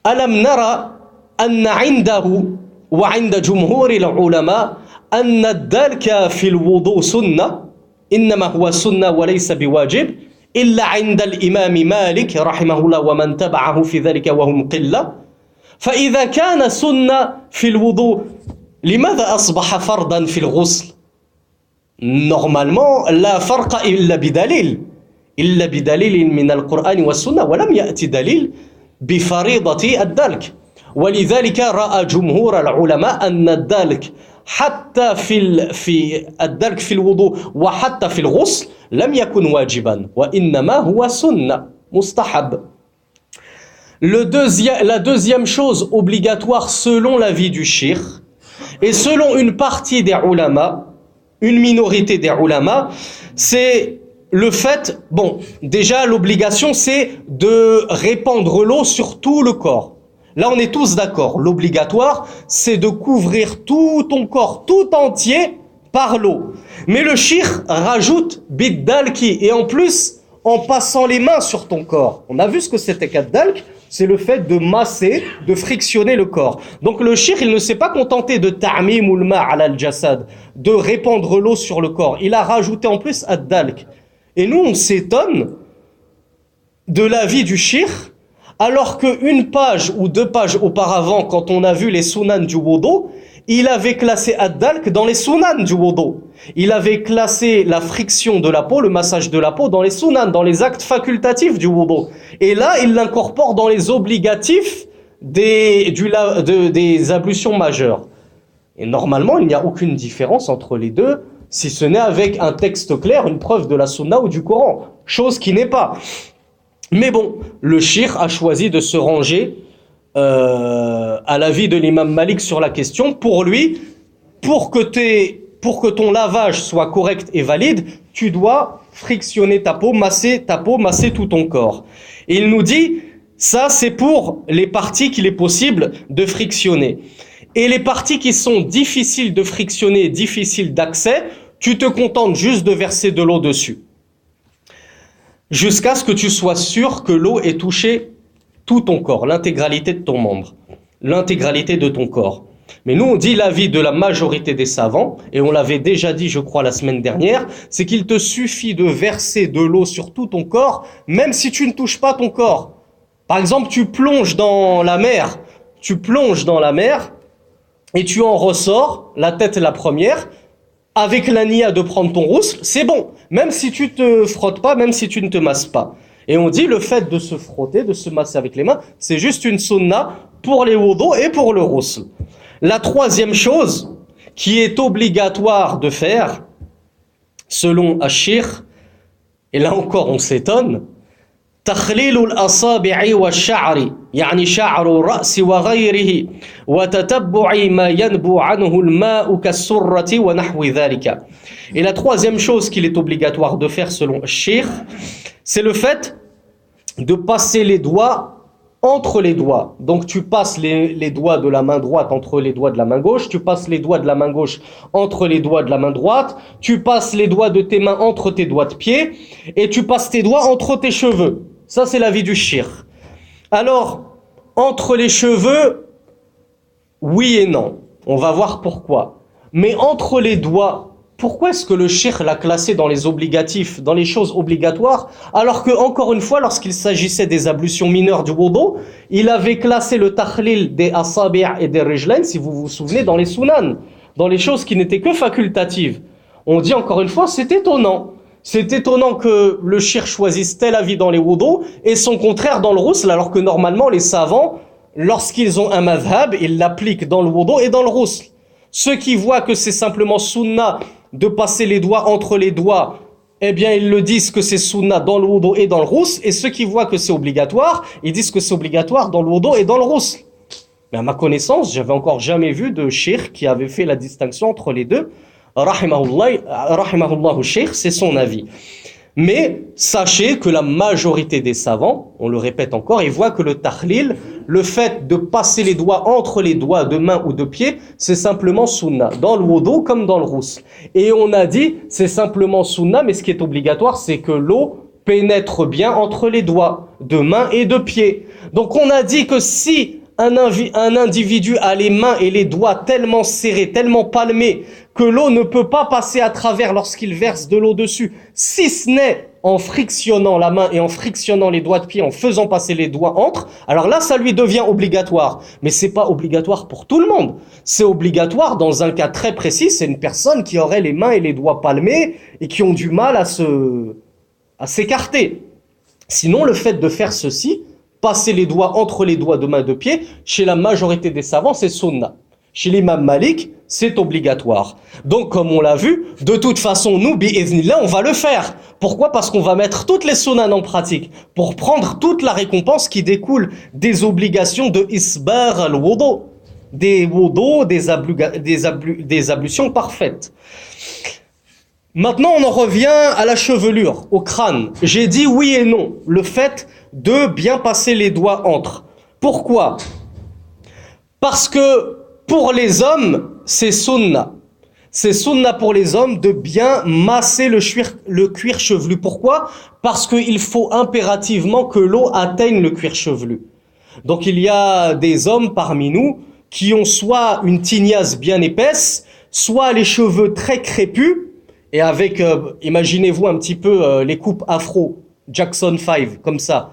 ألم نرى أن عنده وعند جمهور العلماء أن الدلك في الوضوء سنة، إنما هو سنة وليس بواجب، إلا عند الإمام مالك رحمه الله ومن تبعه في ذلك وهم قلة. فإذا كان سنة في الوضوء لماذا أصبح فرضا في الغسل؟ Normalement لا فرق إلا بدليل من القرآن والسنة، ولم يأتي دليل بفريضة الدلك. ولذلك رأى جمهور العلماء أن الدلك حتى في الدلك في الوضوء وحتى في الغسل لم يكن واجبا وإنما هو سنة مستحب. La deuxième chose obligatoire selon l'avis du cheikh et selon une partie des ulama, une minorité des ulama, c'est le fait, bon, déjà l'obligation c'est de répandre l'eau sur tout le corps. Là, on est tous d'accord. L'obligatoire, c'est de couvrir tout ton corps, tout entier, par l'eau. Mais le cheikh rajoute biddalki, et en plus, en passant les mains sur ton corps. On a vu ce que c'était qu'addalk, c'est le fait de masser, de frictionner le corps. Donc le cheikh, il ne s'est pas contenté de ta'mim ou l'ma' ala al-jasad, de répandre l'eau sur le corps. Il a rajouté en plus addalk. Et nous, on s'étonne de l'avis du cheikh, alors qu'une page ou 2 pages auparavant, quand on a vu les sunan du wudu, il avait classé ad-dalk dans les sunan du wudu. Il avait classé la friction de la peau, le massage de la peau dans les sunan, dans les actes facultatifs du wudu. Et là, il l'incorpore dans les obligatifs des ablutions majeures. Et normalement, il n'y a aucune différence entre les deux, si ce n'est avec un texte clair, une preuve de la sunna ou du Coran, chose qui n'est pas. Mais bon, le cheikh a choisi de se ranger à l'avis de l'imam Malik sur la question. Pour lui, pour que ton lavage soit correct et valide, tu dois frictionner ta peau, masser tout ton corps. Et il nous dit, ça c'est pour les parties qu'il est possible de frictionner. Et les parties qui sont difficiles de frictionner, difficiles d'accès, tu te contentes juste de verser de l'eau dessus. Jusqu'à ce que tu sois sûr que l'eau ait touché tout ton corps, l'intégralité de ton membre, l'intégralité de ton corps. Mais nous, on dit l'avis de la majorité des savants, et on l'avait déjà dit, je crois, la semaine dernière, c'est qu'il te suffit de verser de l'eau sur tout ton corps, même si tu ne touches pas ton corps. Par exemple, tu plonges dans la mer, et tu en ressors, la tête la première, avec la niya de prendre ton rousl, c'est bon. Même si tu te frottes pas, même si tu ne te masses pas. Et on dit le fait de se frotter, de se masser avec les mains, c'est juste une sunna pour les wudu et pour le rousl. La troisième chose qui est obligatoire de faire, selon Ashir, et là encore on s'étonne, تخليل الأصابع والشعر يعني شعر الرأس وغيره وتتبع ما ينبو عنه الماء كالسرة ونحو ذلك. Et la troisième chose qu'il est obligatoire de faire selon le cheikh, c'est le fait de passer les doigts entre les doigts. Donc tu passes les doigts de la main droite entre les doigts de la main gauche, tu passes les doigts de la main gauche entre les doigts de la main droite, tu passes les doigts de tes mains entre tes doigts de pied, et tu passes tes doigts entre tes cheveux. Ça c'est l'avis du cheikh. Alors, entre les cheveux, oui et non. On va voir pourquoi. Mais entre les doigts, pourquoi est-ce que le cheikh l'a classé dans les obligatifs, dans les choses obligatoires, alors que, encore une fois, lorsqu'il s'agissait des ablutions mineures du wudu, il avait classé le takhlil des asabi' et des rijlain, si vous vous souvenez, dans les sunan, dans les choses qui n'étaient que facultatives. On dit encore une fois, c'est étonnant. C'est étonnant que le cheikh choisisse tel avis dans les wudu et son contraire dans le ghusl, alors que normalement les savants, lorsqu'ils ont un madhab, ils l'appliquent dans le wudu et dans le ghusl. Ceux qui voient que c'est simplement sunnah de passer les doigts entre les doigts, eh bien ils le disent que c'est sunnah dans le wudu et dans le ghusl, et ceux qui voient que c'est obligatoire, ils disent que c'est obligatoire dans le wudu et dans le ghusl. Mais à ma connaissance, j'avais encore jamais vu de cheikh qui avait fait la distinction entre les deux. Rahimahullah cheikh, c'est son avis. Mais sachez que la majorité des savants, on le répète encore, ils voient que le takhlil, le fait de passer les doigts entre les doigts de main ou de pied, c'est simplement sunnah, dans le wudu comme dans le ghusl. Et on a dit, c'est simplement sunnah, mais ce qui est obligatoire, c'est que l'eau pénètre bien entre les doigts de main et de pied. Donc on a dit que si un individu a les mains et les doigts tellement serrés, tellement palmés, que l'eau ne peut pas passer à travers lorsqu'il verse de l'eau dessus, si ce n'est en frictionnant la main et en frictionnant les doigts de pied, en faisant passer les doigts entre, alors là, ça lui devient obligatoire. Mais c'est pas obligatoire pour tout le monde. C'est obligatoire dans un cas très précis, c'est une personne qui aurait les mains et les doigts palmés et qui ont du mal à s'écarter. Sinon, le fait de faire ceci, passer les doigts entre les doigts de main et de pied, chez la majorité des savants, c'est sunnah. Chez l'imam Malik, c'est obligatoire. Donc, comme on l'a vu, de toute façon, nous, bi'iznillah, on va le faire. Pourquoi ? Parce qu'on va mettre toutes les sunan en pratique, pour prendre toute la récompense qui découle des obligations de isbar al-wudu, des wudu, des ablutions parfaites. Maintenant, on en revient à la chevelure, au crâne. J'ai dit oui et non, le fait de bien passer les doigts entre. Pourquoi ? Parce que pour les hommes, c'est sunnah. C'est sunnah pour les hommes de bien masser le cuir chevelu. Pourquoi ? Parce qu'il faut impérativement que l'eau atteigne le cuir chevelu. Donc il y a des hommes parmi nous qui ont soit une tignasse bien épaisse, soit les cheveux très crépus, et avec, imaginez-vous un petit peu les coupes afro, Jackson 5, comme ça.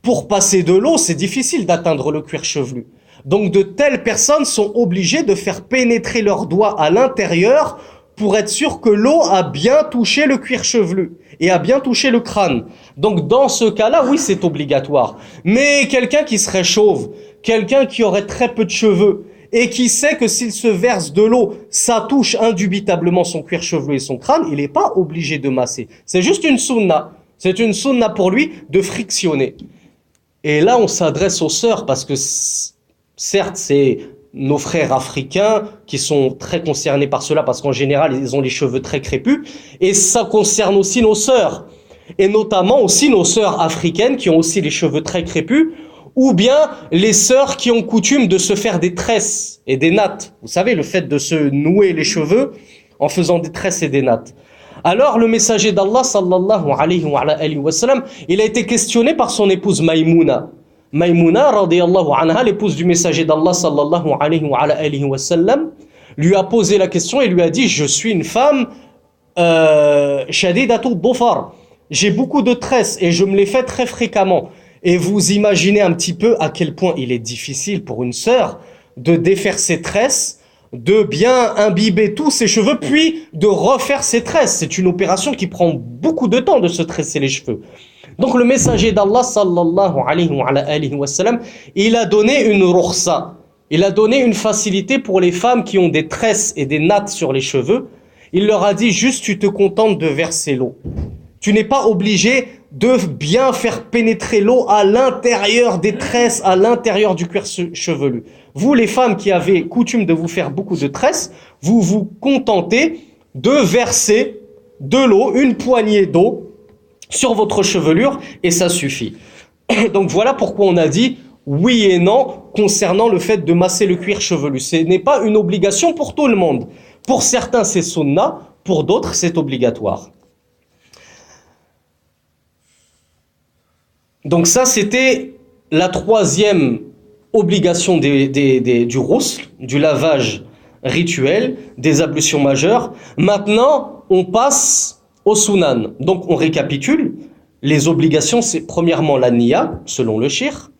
Pour passer de l'eau, c'est difficile d'atteindre le cuir chevelu. Donc de telles personnes sont obligées de faire pénétrer leurs doigts à l'intérieur pour être sûr que l'eau a bien touché le cuir chevelu et a bien touché le crâne. Donc dans ce cas-là, oui, c'est obligatoire. Mais quelqu'un qui serait chauve, quelqu'un qui aurait très peu de cheveux et qui sait que s'il se verse de l'eau, ça touche indubitablement son cuir chevelu et son crâne, il n'est pas obligé de masser. C'est juste une sunnah. C'est une sunnah pour lui de frictionner. Et là, on s'adresse aux sœurs parce que certes, c'est nos frères africains qui sont très concernés par cela parce qu'en général, ils ont les cheveux très crépus. Et ça concerne aussi nos sœurs. Et notamment aussi nos sœurs africaines qui ont aussi les cheveux très crépus. Ou bien les sœurs qui ont coutume de se faire des tresses et des nattes. Vous savez, le fait de se nouer les cheveux en faisant des tresses et des nattes. Alors le messager d'Allah sallallahu alayhi wa sallam, il a été questionné par son épouse Maïmouna. Maïmouna radiyallahu anha, l'épouse du messager d'Allah sallallahu alayhi wa sallam, lui a posé la question et lui a dit: je suis une femme shadidatu dhufar. J'ai beaucoup de tresses et je me les fais très fréquemment. Et vous imaginez un petit peu à quel point il est difficile pour une sœur de défaire ses tresses, de bien imbiber tous ses cheveux, puis de refaire ses tresses. C'est une opération qui prend beaucoup de temps de se tresser les cheveux. Donc le messager d'Allah sallallahu alayhi wa sallam, il a donné une rukhsa. Il a donné une facilité pour les femmes qui ont des tresses et des nattes sur les cheveux. Il leur a dit juste: tu te contentes de verser l'eau. Tu n'es pas obligé de bien faire pénétrer l'eau à l'intérieur des tresses, à l'intérieur du cuir chevelu. Vous, les femmes qui avez coutume de vous faire beaucoup de tresses, vous vous contentez de verser de l'eau, une poignée d'eau, sur votre chevelure, et ça suffit. Donc voilà pourquoi on a dit oui et non concernant le fait de masser le cuir chevelu. Ce n'est pas une obligation pour tout le monde. Pour certains, c'est sunna, pour d'autres, c'est obligatoire. Donc ça, c'était la troisième obligation du ghusl, du lavage rituel, des ablutions majeures. Maintenant, on passe au sunan. Donc on récapitule. Les obligations, c'est premièrement la niya, selon le shir.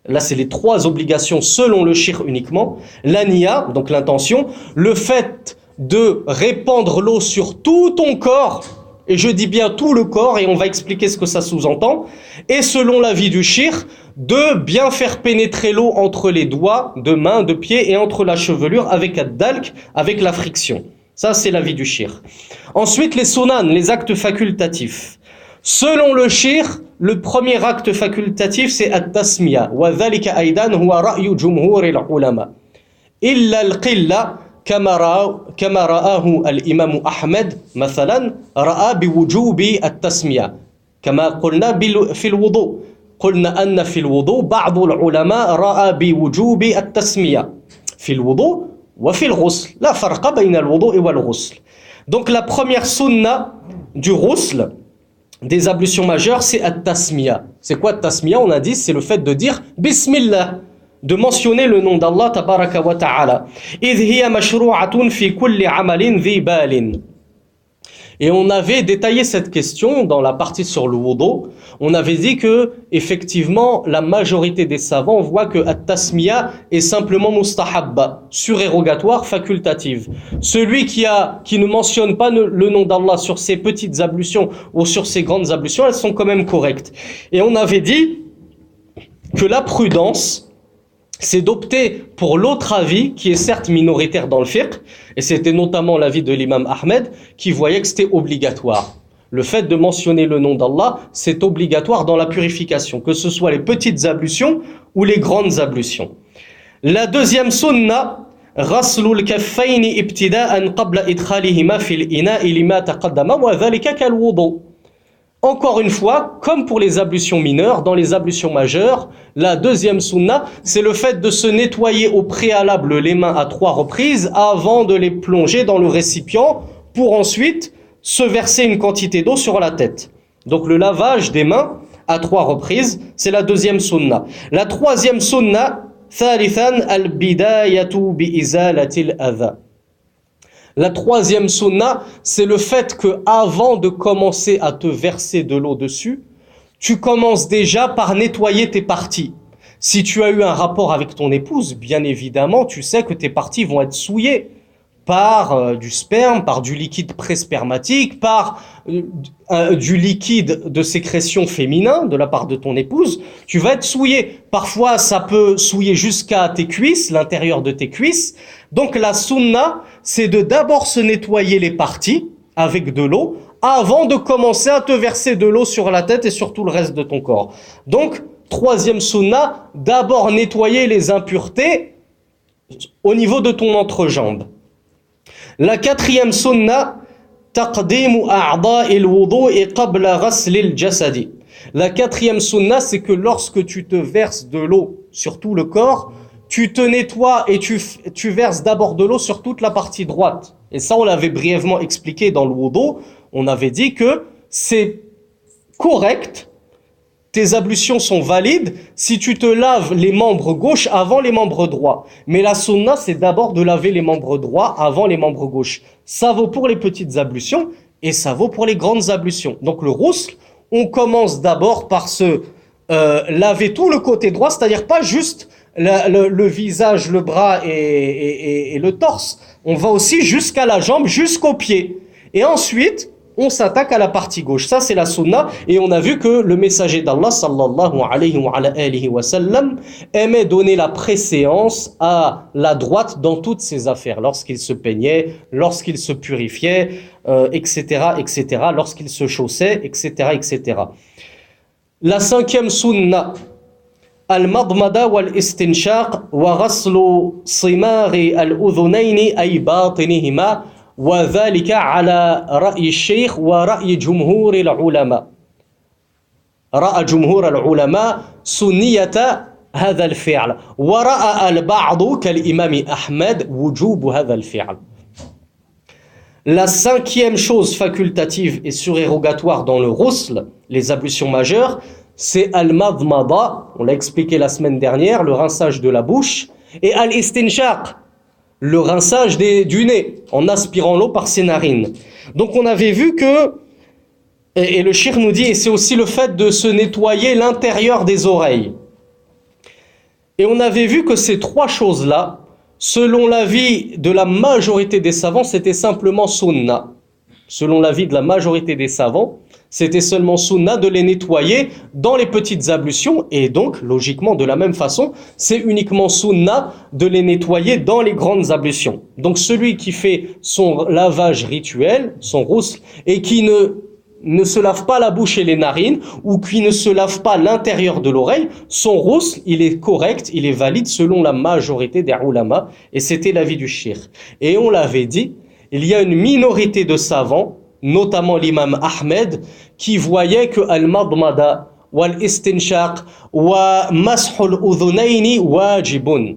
Là, c'est les trois obligations selon le shir uniquement. La niya, donc l'intention, le fait de répandre l'eau sur tout ton corps, et je dis bien tout le corps, et on va expliquer ce que ça sous-entend, et selon l'avis du shir, de bien faire pénétrer l'eau entre les doigts, de main, de pied, et entre la chevelure avec ad-dalk, avec la friction. Ça, c'est l'avis du shir. Ensuite, les sunan, les actes facultatifs. Selon le shir, le premier acte facultatif, c'est at-tasmiya. Wa dhalika aydan huwa ra'yu jumhur al-ulama. Illa al-qilla كما رآه الإمام أحمد مثلا رأى بوجوب التسمية كما قلنا في الوضوء قلنا أن في الوضوء بعض العلماء رأى بوجوب التسمية في الوضوء وفي الغسل لا فرق بين الوضوء والغسل. Donc la première sunna du ghusl, des ablutions majeures, c'est at-tasmiya. C'est quoi at-tasmiya? On a dit, c'est le fait de dire Bismillah, de mentionner le nom d'Allah tabaraka wa ta'ala. إِذْ هِيَ مَشْرُوعَةٌ فِي كُلِّ عَمَلٍ ذِي بَالٍ. Et on avait détaillé cette question dans la partie sur le wudu. On avait dit que, effectivement, la majorité des savants voient que at-tasmiya est simplement mustahabba, surérogatoire, facultative. Celui qui ne mentionne pas le nom d'Allah sur ses petites ablutions ou sur ses grandes ablutions, elles sont quand même correctes. Et on avait dit que la prudence, c'est d'opter pour l'autre avis, qui est certes minoritaire dans le fiqh, et c'était notamment l'avis de l'imam Ahmed, qui voyait que c'était obligatoire. Le fait de mentionner le nom d'Allah, c'est obligatoire dans la purification, que ce soit les petites ablutions ou les grandes ablutions. La deuxième sunna, غسل الكفين ابتداء قبل إدخالهما في الإناء لما تقدم وذلك كالوضوء. Encore une fois, comme pour les ablutions mineures, dans les ablutions majeures, la deuxième sunna, c'est le fait de se nettoyer au préalable les mains à 3 reprises avant de les plonger dans le récipient pour ensuite se verser une quantité d'eau sur la tête. Donc le lavage des mains à 3 reprises, c'est la deuxième sunna. La troisième sunna, ثالثاً البداية بإزالة الأذى. La troisième sunna, c'est le fait que avant de commencer à te verser de l'eau dessus, tu commences déjà par nettoyer tes parties. Si tu as eu un rapport avec ton épouse, bien évidemment, tu sais que tes parties vont être souillées par du sperme, par du liquide pré-spermatique, par du liquide de sécrétion féminin de la part de ton épouse. Tu vas être souillé. Parfois, ça peut souiller jusqu'à tes cuisses, l'intérieur de tes cuisses. Donc la sunna, c'est de d'abord se nettoyer les parties avec de l'eau avant de commencer à te verser de l'eau sur la tête et sur tout le reste de ton corps. Donc, troisième sunna, d'abord nettoyer les impuretés au niveau de ton entrejambe. La quatrième sunna, taqdimu a'dha'il wudu'i qabla ghaslil jasadi. La quatrième sunna, c'est que lorsque tu te verses de l'eau sur tout le corps, tu te nettoies et tu verses d'abord de l'eau sur toute la partie droite. Et ça, on l'avait brièvement expliqué dans le wudu. On avait dit que c'est correct, tes ablutions sont valides si tu te laves les membres gauches avant les membres droits. Mais la sunna, c'est d'abord de laver les membres droits avant les membres gauches. Ça vaut pour les petites ablutions et ça vaut pour les grandes ablutions. Donc le ghusl, on commence d'abord par se laver tout le côté droit, c'est-à-dire pas juste le visage, le bras et le torse. On va aussi jusqu'à la jambe, jusqu'au pied. Et ensuite, on s'attaque à la partie gauche. Ça, c'est la sunna. Et on a vu que le messager d'Allah, sallallahu alayhi wa sallam, aimait donner la préséance à la droite dans toutes ses affaires. Lorsqu'il se peignait, lorsqu'il se purifiait, etc., etc., lorsqu'il se chaussait, etc., etc. La cinquième sunna, al-madmada wal-istinshaq wa ghaslu simari al-udhunayni ay batinihima wa dhalika ala ra'yi al-shaykh wa ra'yi jumhur al-ulama. Ra'a jumhur al-ulama sunniyata هذا الفعل ورأى البعض كالإمام أحمد وجوب هذا الفعل. La cinquième chose facultative et surérogatoire dans le ghusl, les ablutions majeures, c'est al-madmada, on l'a expliqué la semaine dernière, le rinçage de la bouche, et al-istinshaq, le rinçage du nez, en aspirant l'eau par ses narines. Donc on avait vu que, et le cheikh nous dit, et c'est aussi le fait de se nettoyer l'intérieur des oreilles. Et on avait vu que ces trois choses-là, selon l'avis de la majorité des savants, c'était simplement sunna. Selon l'avis de la majorité des savants, c'était seulement sunna de les nettoyer dans les petites ablutions. Et donc, logiquement, de la même façon, c'est uniquement sunna de les nettoyer dans les grandes ablutions. Donc, celui qui fait son lavage rituel, son ghusl, et qui ne se lave pas la bouche et les narines, ou qui ne se lave pas l'intérieur de l'oreille, son ghusl, il est correct, il est valide selon la majorité des ulama, et c'était l'avis du cheikh. Et on l'avait dit, il y a une minorité de savants, notamment l'imam Ahmed, qui voyait que al-madmada wal-istinshaq wa mashul udhunayni wajibun.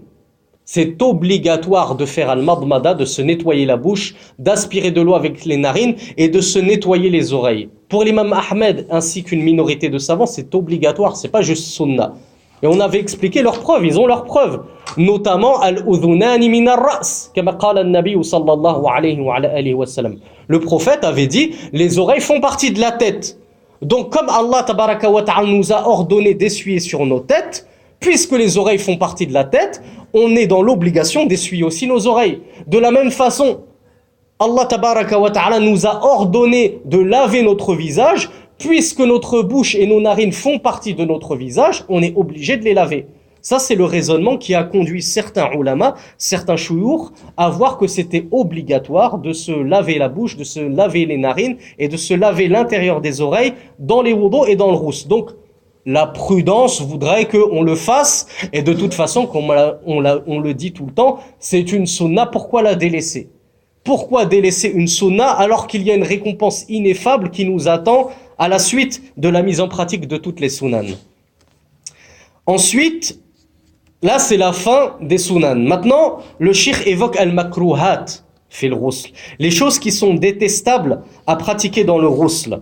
C'est obligatoire de faire al-madmada, de se nettoyer la bouche, d'aspirer de l'eau avec les narines et de se nettoyer les oreilles. Pour l'imam Ahmed ainsi qu'une minorité de savants, c'est obligatoire, c'est pas juste sunna. Et on avait expliqué leurs preuves, ils ont leurs preuves. Notamment al-udhunani min ar-ra's, kama qala an-nabi sallallahu alayhi wa sallam. Le prophète avait dit, les oreilles font partie de la tête. Donc comme Allah tabaraka wa ta'ala nous a ordonné d'essuyer sur nos têtes, puisque les oreilles font partie de la tête, on est dans l'obligation d'essuyer aussi nos oreilles. De la même façon, Allah tabaraka wa ta'ala nous a ordonné de laver notre visage, puisque notre bouche et nos narines font partie de notre visage, on est obligé de les laver. Ça, c'est le raisonnement qui a conduit certains ulama, certains chouyours, à voir que c'était obligatoire de se laver la bouche, de se laver les narines et de se laver l'intérieur des oreilles dans les wudu et dans le ghusl. Donc, la prudence voudrait qu'on le fasse, et de toute façon, comme on le dit tout le temps, c'est une sunna, pourquoi la délaisser? Pourquoi délaisser une sunna alors qu'il y a une récompense ineffable qui nous attend à la suite de la mise en pratique de toutes les sunan? Ensuite, là c'est la fin des sunan. Maintenant, le cheikh évoque al-makruhat fil ghusl, les choses qui sont détestables à pratiquer dans le ghusl.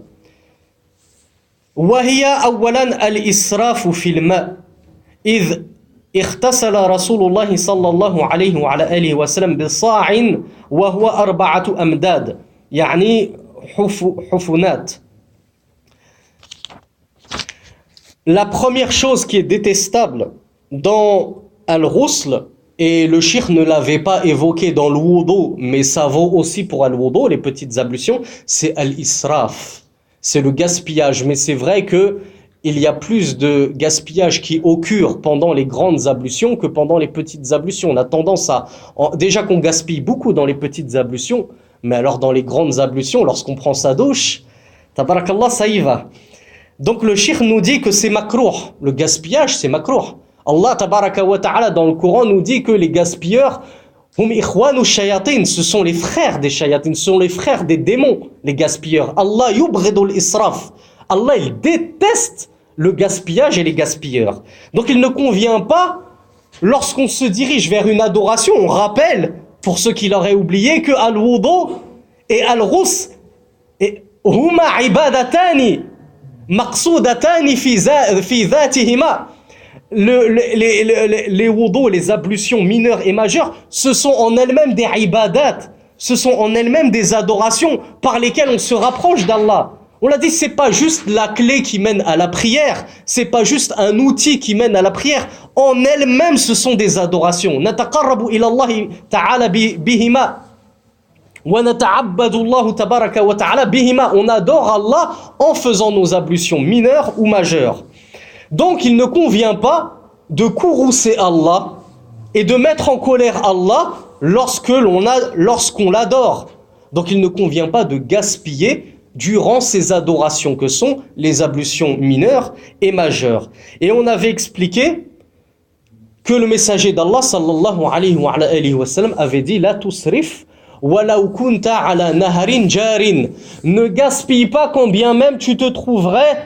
وهي أولا الإسراف في الماء إذ اغتسل رسول الله صلى الله عليه وعلى آله وسلم بصاع وهو 4 أمداد يعني حفنات. La première chose qui est détestable dans al-ghusl, et le cheikh ne l'avait pas évoqué dans le wudu, mais ça vaut aussi pour al-wudu, les petites ablutions, c'est al-israf. C'est le gaspillage, mais c'est vrai que il y a plus de gaspillage qui occure pendant les grandes ablutions que pendant les petites ablutions. On a tendance à... Déjà qu'on gaspille beaucoup dans les petites ablutions, mais alors dans les grandes ablutions, lorsqu'on prend sa douche, tabarakallah, ça y va. Donc le cheikh nous dit que c'est makrouh. Le gaspillage, c'est makrouh. Allah tabaraka wa ta'ala dans le Coran nous dit que les gaspilleurs, hum ikhwanu shayatin, ce sont les frères des shayatin, ce sont les frères des démons, les gaspilleurs. Allah yubghidul israf. Allah, il déteste le gaspillage et les gaspilleurs. Donc il ne convient pas, lorsqu'on se dirige vers une adoration, on rappelle, pour ceux qui l'auraient oublié, que al-wudu et al-ghusl huma ibadatani maqsudatani fi dhatihima. Les wudu, les ablutions mineures et majeures, ce sont en elles-mêmes des ibadat, ce sont en elles-mêmes des adorations par lesquelles on se rapproche d'Allah. On l'a dit, c'est pas juste la clé qui mène à la prière, c'est pas juste un outil qui mène à la prière. En elles-mêmes, ce sont des adorations. Nataqarrabu ila Allah ta'ala bihima. Wa nata'abbadu Allah tabaraka wa ta'ala bihima. On adore Allah en faisant nos ablutions mineures ou majeures. Donc, il ne convient pas de courroucer Allah et de mettre en colère Allah lorsqu'on l'adore. Donc, il ne convient pas de gaspiller durant ces adorations que sont les ablutions mineures et majeures. Et on avait expliqué que le messager d'Allah sallallahu alayhi wa sallam avait dit la tusrif walau kunta ala naharin jarin, ne gaspille pas quand bien même tu te trouverais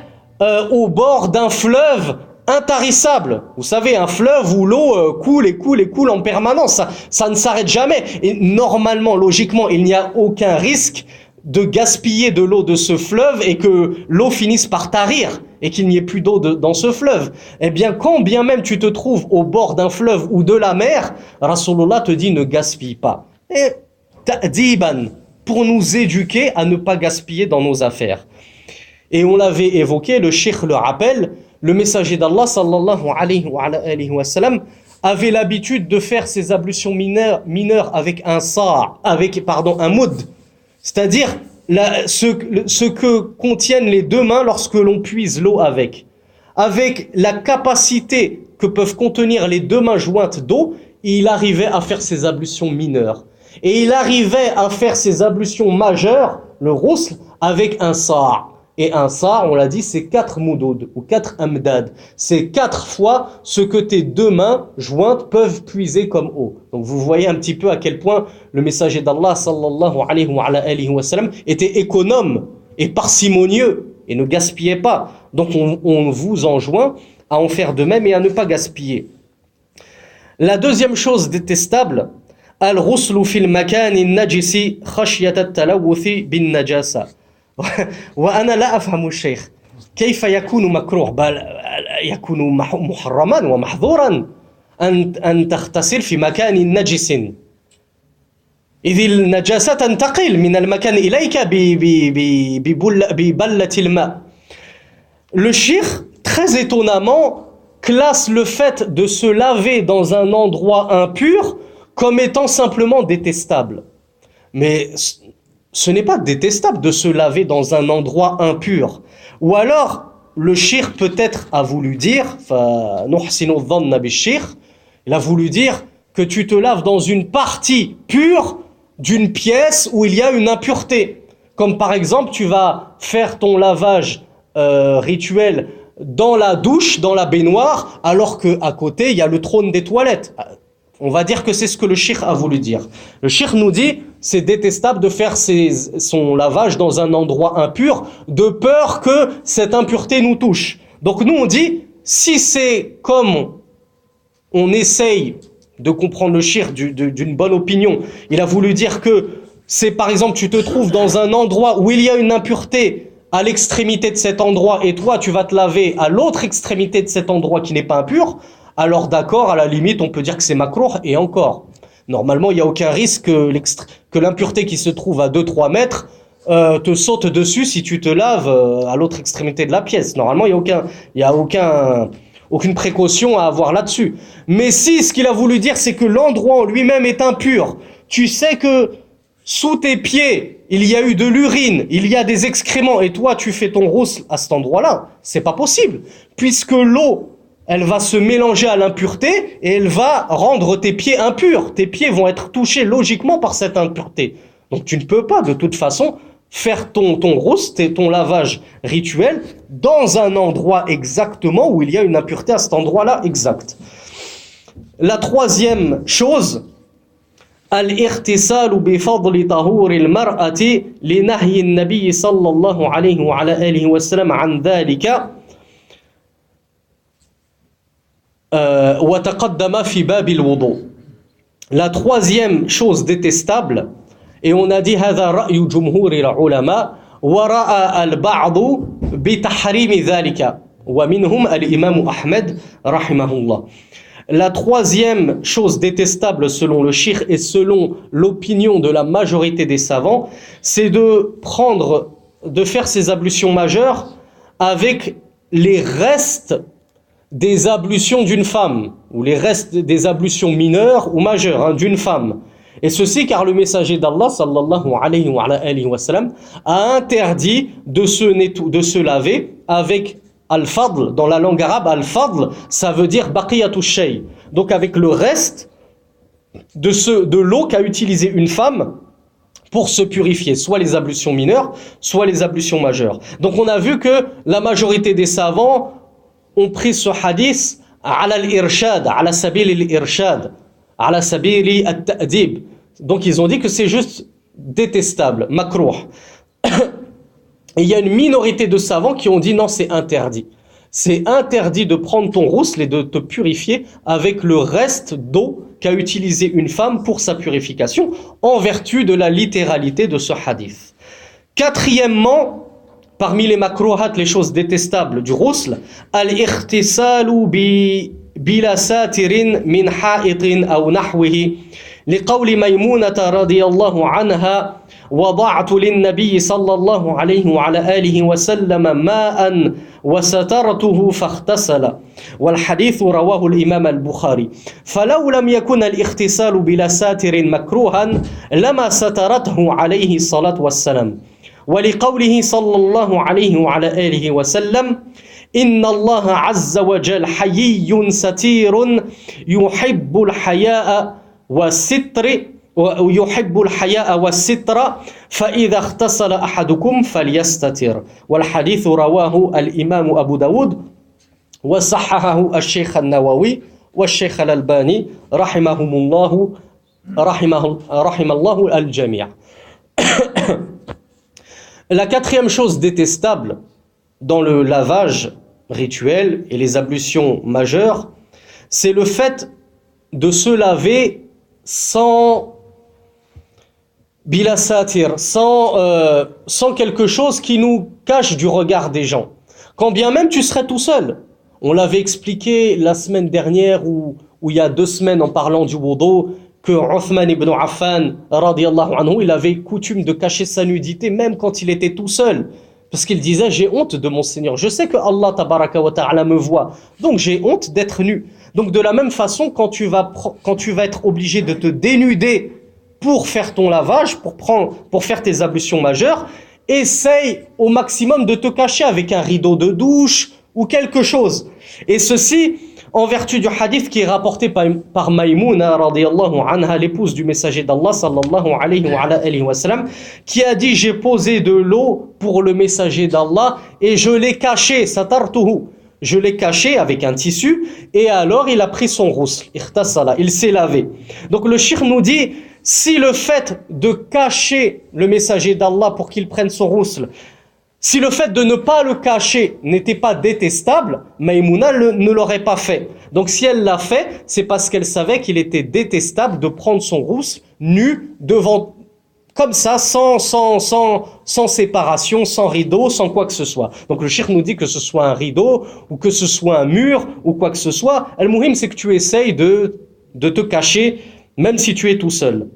au bord d'un fleuve intarissable. Vous savez, un fleuve où l'eau coule et coule et coule en permanence, ça ne s'arrête jamais. Et normalement, logiquement, il n'y a aucun risque de gaspiller de l'eau de ce fleuve et que l'eau finisse par tarir et qu'il n'y ait plus d'eau dans ce fleuve. Eh bien, quand bien même tu te trouves au bord d'un fleuve ou de la mer, Rasulullah te dit ne gaspille pas. Et ta'diban, pour nous éduquer à ne pas gaspiller dans nos affaires. Et on l'avait évoqué, le cheikh le rappelle, le messager d'Allah sallallahu alayhi wa sallam avait l'habitude de faire ses ablutions mineures avec un un moud, c'est-à-dire ce que contiennent les deux mains lorsque l'on puise l'eau avec la capacité que peuvent contenir les deux mains jointes d'eau, il arrivait à faire ses ablutions mineures. Et il arrivait à faire ses ablutions majeures, le ghusl, avec un sa'. Et un sa', on l'a dit, c'est 4 moudoud ou 4 amdad. C'est 4 fois ce que tes deux mains jointes peuvent puiser comme eau. Donc vous voyez un petit peu à quel point le messager d'Allah sallallahu alayhi wa sallam était économe et parcimonieux et ne gaspillait pas. Donc on vous enjoint à en faire de même et à ne pas gaspiller. La deuxième chose détestable, al-ghuslu fil makani najisi khashyata at-talawuthi bin najasa. وأنا لا أفهم الشيخ كيف يكون مكروه بل يكون محرما ومحظورا أن تغتسل في مكان نجس إذ النجاسة تنتقل من المكان إليك ببلة الماء. Le cheikh, très étonnamment, classe le fait de se laver dans un endroit impur comme étant simplement détestable. Mais ce n'est pas détestable de se laver dans un endroit impur. Ou alors, le cheikh peut-être a voulu dire, il a voulu dire que tu te laves dans une partie pure d'une pièce où il y a une impureté. Comme par exemple, tu vas faire ton lavage rituel dans la douche, dans la baignoire, alors qu'à côté, il y a le trône des toilettes. On va dire que c'est ce que le cheikh a voulu dire. Le cheikh nous dit, c'est détestable de faire son lavage dans un endroit impur, de peur que cette impureté nous touche. Donc nous on dit, si c'est comme on essaye de comprendre le cheikh d'une bonne opinion, il a voulu dire que c'est par exemple, tu te trouves dans un endroit où il y a une impureté à l'extrémité de cet endroit et toi tu vas te laver à l'autre extrémité de cet endroit qui n'est pas impur, alors d'accord, à la limite, on peut dire que c'est makrouh et encore. Normalement, il n'y a aucun risque que l'impureté qui se trouve à 2-3 mètres te saute dessus si tu te laves à l'autre extrémité de la pièce. Normalement, il n'y a aucune précaution à avoir là-dessus. Mais si ce qu'il a voulu dire, c'est que l'endroit en lui-même est impur, tu sais que sous tes pieds, il y a eu de l'urine, il y a des excréments, et toi, tu fais ton ghusl à cet endroit-là, c'est pas possible, puisque l'eau, elle va se mélanger à l'impureté et elle va rendre tes pieds impurs. Tes pieds vont être touchés logiquement par cette impureté. Donc tu ne peux pas de toute façon faire ton ghusl, ton lavage rituel dans un endroit exactement où il y a une impureté à cet endroit-là exact. La troisième chose, al-irtisalu bi fadli tahur al-mar'ati li nahyi an-nabiy sallallahu alayhi wa sallam an dhalika. La troisième chose détestable, et on a dit هذا رأي جمهور العلماء ورأى البعض بتحريم ذلك ومنهم الإمام أحمد رحمه الله. La troisième chose détestable selon le cheikh et selon l'opinion de la majorité des savants, c'est de faire ces ablutions majeures avec les restes des ablutions d'une femme, ou les restes des ablutions mineures ou majeures d'une femme. Et ceci car le messager d'Allah sallallahu alayhi wa sallam a interdit de se laver avec al-fadl. Dans la langue arabe, al-fadl, ça veut dire baqiyatu shay. Donc avec le reste de l'eau qu'a utilisé une femme pour se purifier, soit les ablutions mineures, soit les ablutions majeures. Donc on a vu que la majorité des savants ont pris ce hadith ala al-irshad, ala sabil al-irshad, ala sabil al-ta'dib. Donc ils ont dit que c'est juste détestable, makrouh. Et il y a une minorité de savants qui ont dit non, c'est interdit. C'est interdit de prendre ton rousl et de te purifier avec le reste d'eau qu'a utilisé une femme pour sa purification, en vertu de la littéralité de ce hadith. Quatrièmement, parmi les makrouhat, les choses détestables du rousl, al-ikhtisalu bila satirin min ha'itin aw nahwihi, liqawli Maymunata radiyallahu anha, وضعت للنبي صلى الله عليه وعلى آله وسلم ماء وسترته فاغتسل والحديث رواه الإمام البخاري فلو لم يكن الاغتسال بلا ساتر مكروها لما سترته عليه الصلاة والسلام ولقوله صلى الله عليه وعلى آله وسلم إن الله عز وجل حيي ستير يحب الحياء والستر ويحب الحياء والستر فإذا اغتسل أحدكم فليستتر والحديث رواه الإمام أبو داود وصححه الشيخ النووي والشيخ الألباني رحم الله الجميع. La quatrième chose détestable dans le lavage rituel et les ablutions majeures, c'est le fait de se laver sans bila satir, sans quelque chose qui nous cache du regard des gens. Quand bien même tu serais tout seul. On l'avait expliqué la semaine dernière ou il y a 2 semaines en parlant du wudu, que Uthman ibn Affan, radiyallahu anhu, il avait coutume de cacher sa nudité même quand il était tout seul. Parce qu'il disait, j'ai honte de mon Seigneur. Je sais que Allah tabaraka wa ta'ala me voit. Donc j'ai honte d'être nu. Donc de la même façon, quand tu vas être obligé de te dénuder pour faire ton lavage, pour faire tes ablutions majeures, essaye au maximum de te cacher avec un rideau de douche ou quelque chose. Et ceci, en vertu du hadith qui est rapporté par Maïmouna, radiyallahu anha, l'épouse du messager d'Allah, sallallahu alayhi wa sallam, qui a dit, j'ai posé de l'eau pour le messager d'Allah et je l'ai caché, satartuhu. Je l'ai caché avec un tissu et alors il a pris son rousl, il s'est lavé. Donc le cheikh nous dit, si le fait de cacher le messager d'Allah pour qu'il prenne son rousl, si le fait de ne pas le cacher n'était pas détestable, Maïmouna ne l'aurait pas fait. Donc si elle l'a fait, c'est parce qu'elle savait qu'il était détestable de prendre son rousl nu devant, comme ça, sans séparation, sans rideau, sans quoi que ce soit. Donc le cheikh nous dit que ce soit un rideau, ou que ce soit un mur, ou quoi que ce soit. Al-Muhim, c'est que tu essayes de te cacher, même si tu es tout seul.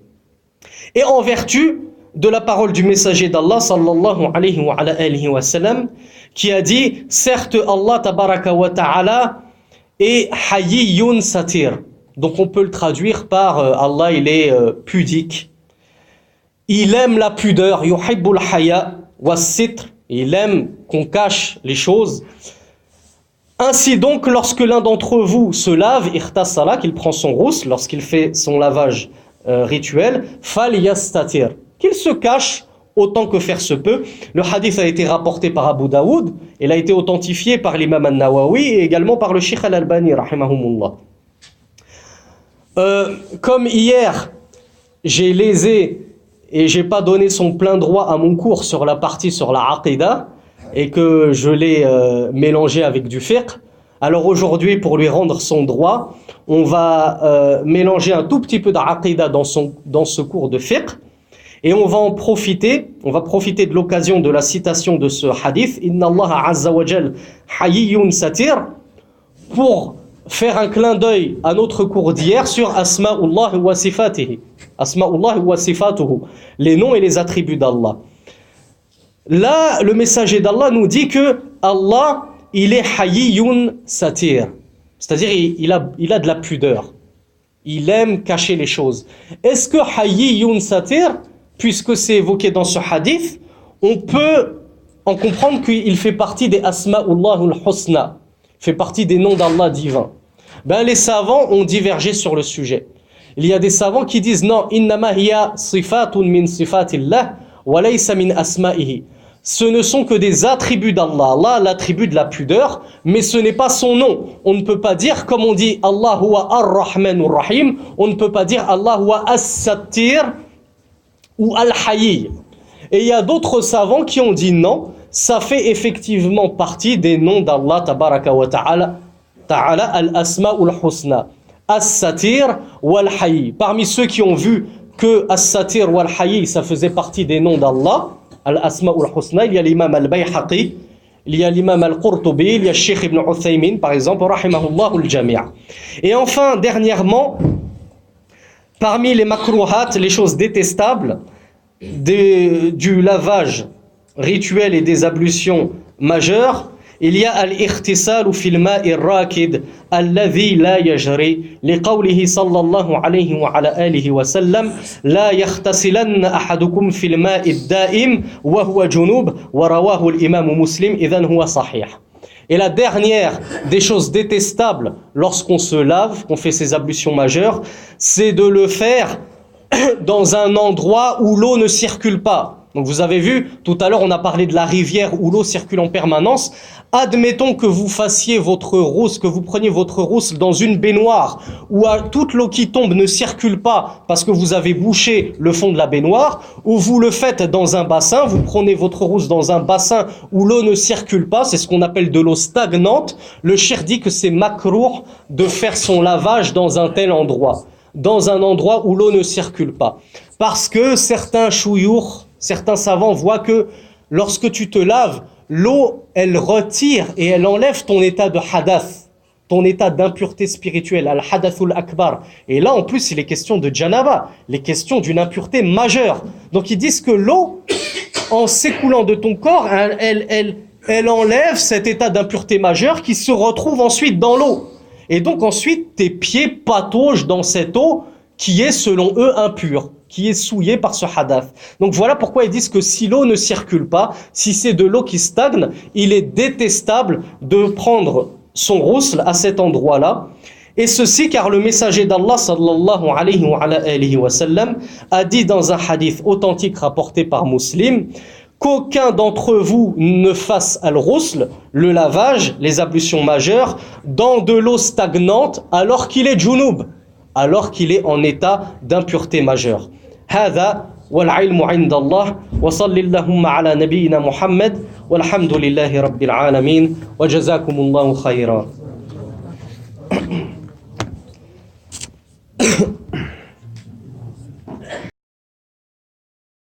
Et en vertu de la parole du messager d'Allah, sallallahu alayhi wa sallam, qui a dit, certes Allah tabaraka wa ta'ala est hayyun satir. Donc on peut le traduire par Allah, il est pudique. Il aime la pudeur, yuhibbul haya wa sitr, il aime qu'on cache les choses. Ainsi donc, lorsque l'un d'entre vous se lave, irtasala, qu'il prend son rousl, lorsqu'il fait son lavage rituel, fal yastatir, qu'il se cache autant que faire se peut. Le hadith a été rapporté par Abu Daoud, il a été authentifié par l'imam al-Nawawi et également par le Cheikh al-Albani, rahimahumullah. Comme hier, j'ai lésé et j'ai pas donné son plein droit à mon cours sur la partie sur la aqida et que je l'ai mélangé avec du fiqh, alors aujourd'hui, pour lui rendre son droit, on va mélanger un tout petit peu d'aqida dans ce cours de fiqh et on va profiter de l'occasion de la citation de ce hadith, Inna Allah azza wa jal hayyun satir, pour faire un clin d'œil à notre cours d'hier sur Asma'ullah wa sifatihi. Asma'ullah wa sifatuhu, les noms et les attributs d'Allah. Là, le messager d'Allah nous dit que Allah, il est hayyun satir. C'est-à-dire, il a de la pudeur. Il aime cacher les choses. Est-ce que hayyun satir, puisque c'est évoqué dans ce hadith, on peut en comprendre qu'il fait partie des Asma'ullahul Husna, fait partie des noms d'Allah divins? Ben, les savants ont divergé sur le sujet. Il y a des savants qui disent non, innama hiya sifatun min sifatillah wa laysa min asma'ihi. Ce ne sont que des attributs d'Allah. Allah a l'attribut de la pudeur, mais ce n'est pas son nom. On ne peut pas dire, comme on dit Allah huwa ar-Rahmanur Rahim, on ne peut pas dire Allah huwa as-Sattir ou al-Hayy. Et il y a d'autres savants qui ont dit non, ça fait effectivement partie des noms d'Allah tabaraka wa ta'ala, al-Asma'ul Husna, as-Satir ou al-Hayy. Parmi ceux qui ont vu que as-Satir ou al-Hayy, ça faisait partie des noms d'Allah, al-Asma'ul Husna, il y a l'imam al-Bayhaqi, il y a l'imam al-Qurtubi, il y a Sheikh Ibn Uthaymin, par exemple, rahimahullah al-Jami'. Et enfin, dernièrement, parmi les makruhat, les choses détestables, du lavage rituel et des ablutions majeures, il y a al-ikhtisal fil ma'i ar-rakid alladhi la yajri liqawlihi sallallahu alayhi wa ala alihi wa sallam la yakhtasilanna ahadukum fil ma'i ad-da'im wa huwa junub wa rawahu al-imam Muslim idhan huwa sahih. Et la dernière des choses détestables lorsqu'on se lave, qu'on fait ses ablutions majeures, c'est de le faire dans un endroit où l'eau ne circule pas. Donc vous avez vu, tout à l'heure on a parlé de la rivière où l'eau circule en permanence. Admettons que vous fassiez votre rousse, que vous preniez votre rousse dans une baignoire où toute l'eau qui tombe ne circule pas parce que vous avez bouché le fond de la baignoire, ou vous le faites dans un bassin, vous prenez votre rousse dans un bassin où l'eau ne circule pas, c'est ce qu'on appelle de l'eau stagnante. Le cheikh dit que c'est makrouh de faire son lavage dans un tel endroit, dans un endroit où l'eau ne circule pas. Parce que certains chouyours, certains savants voient que lorsque tu te laves, l'eau, elle retire et elle enlève ton état de hadath, ton état d'impureté spirituelle, al-hadathul akbar. Et là, en plus, il est question de janaba, il est question d'une impureté majeure. Donc, ils disent que l'eau, en s'écoulant de ton corps, elle enlève cet état d'impureté majeure qui se retrouve ensuite dans l'eau. Et donc, ensuite, tes pieds pataugent dans cette eau qui est, selon eux, impure, qui est souillée par ce hadath. Donc voilà pourquoi ils disent que si l'eau ne circule pas, si c'est de l'eau qui stagne, il est détestable de prendre son ghusl à cet endroit-là. Et ceci car le messager d'Allah sallallahu alayhi wa sallam a dit dans un hadith authentique rapporté par Muslim qu'aucun d'entre vous ne fasse al-ghusl, le lavage, les ablutions majeures, dans de l'eau stagnante alors qu'il est junub, alors qu'il est en état d'impureté majeure. هذا والعلم عند الله وصل اللهم على نبينا محمد والحمد لله رب العالمين وجزاكم الله خيرا.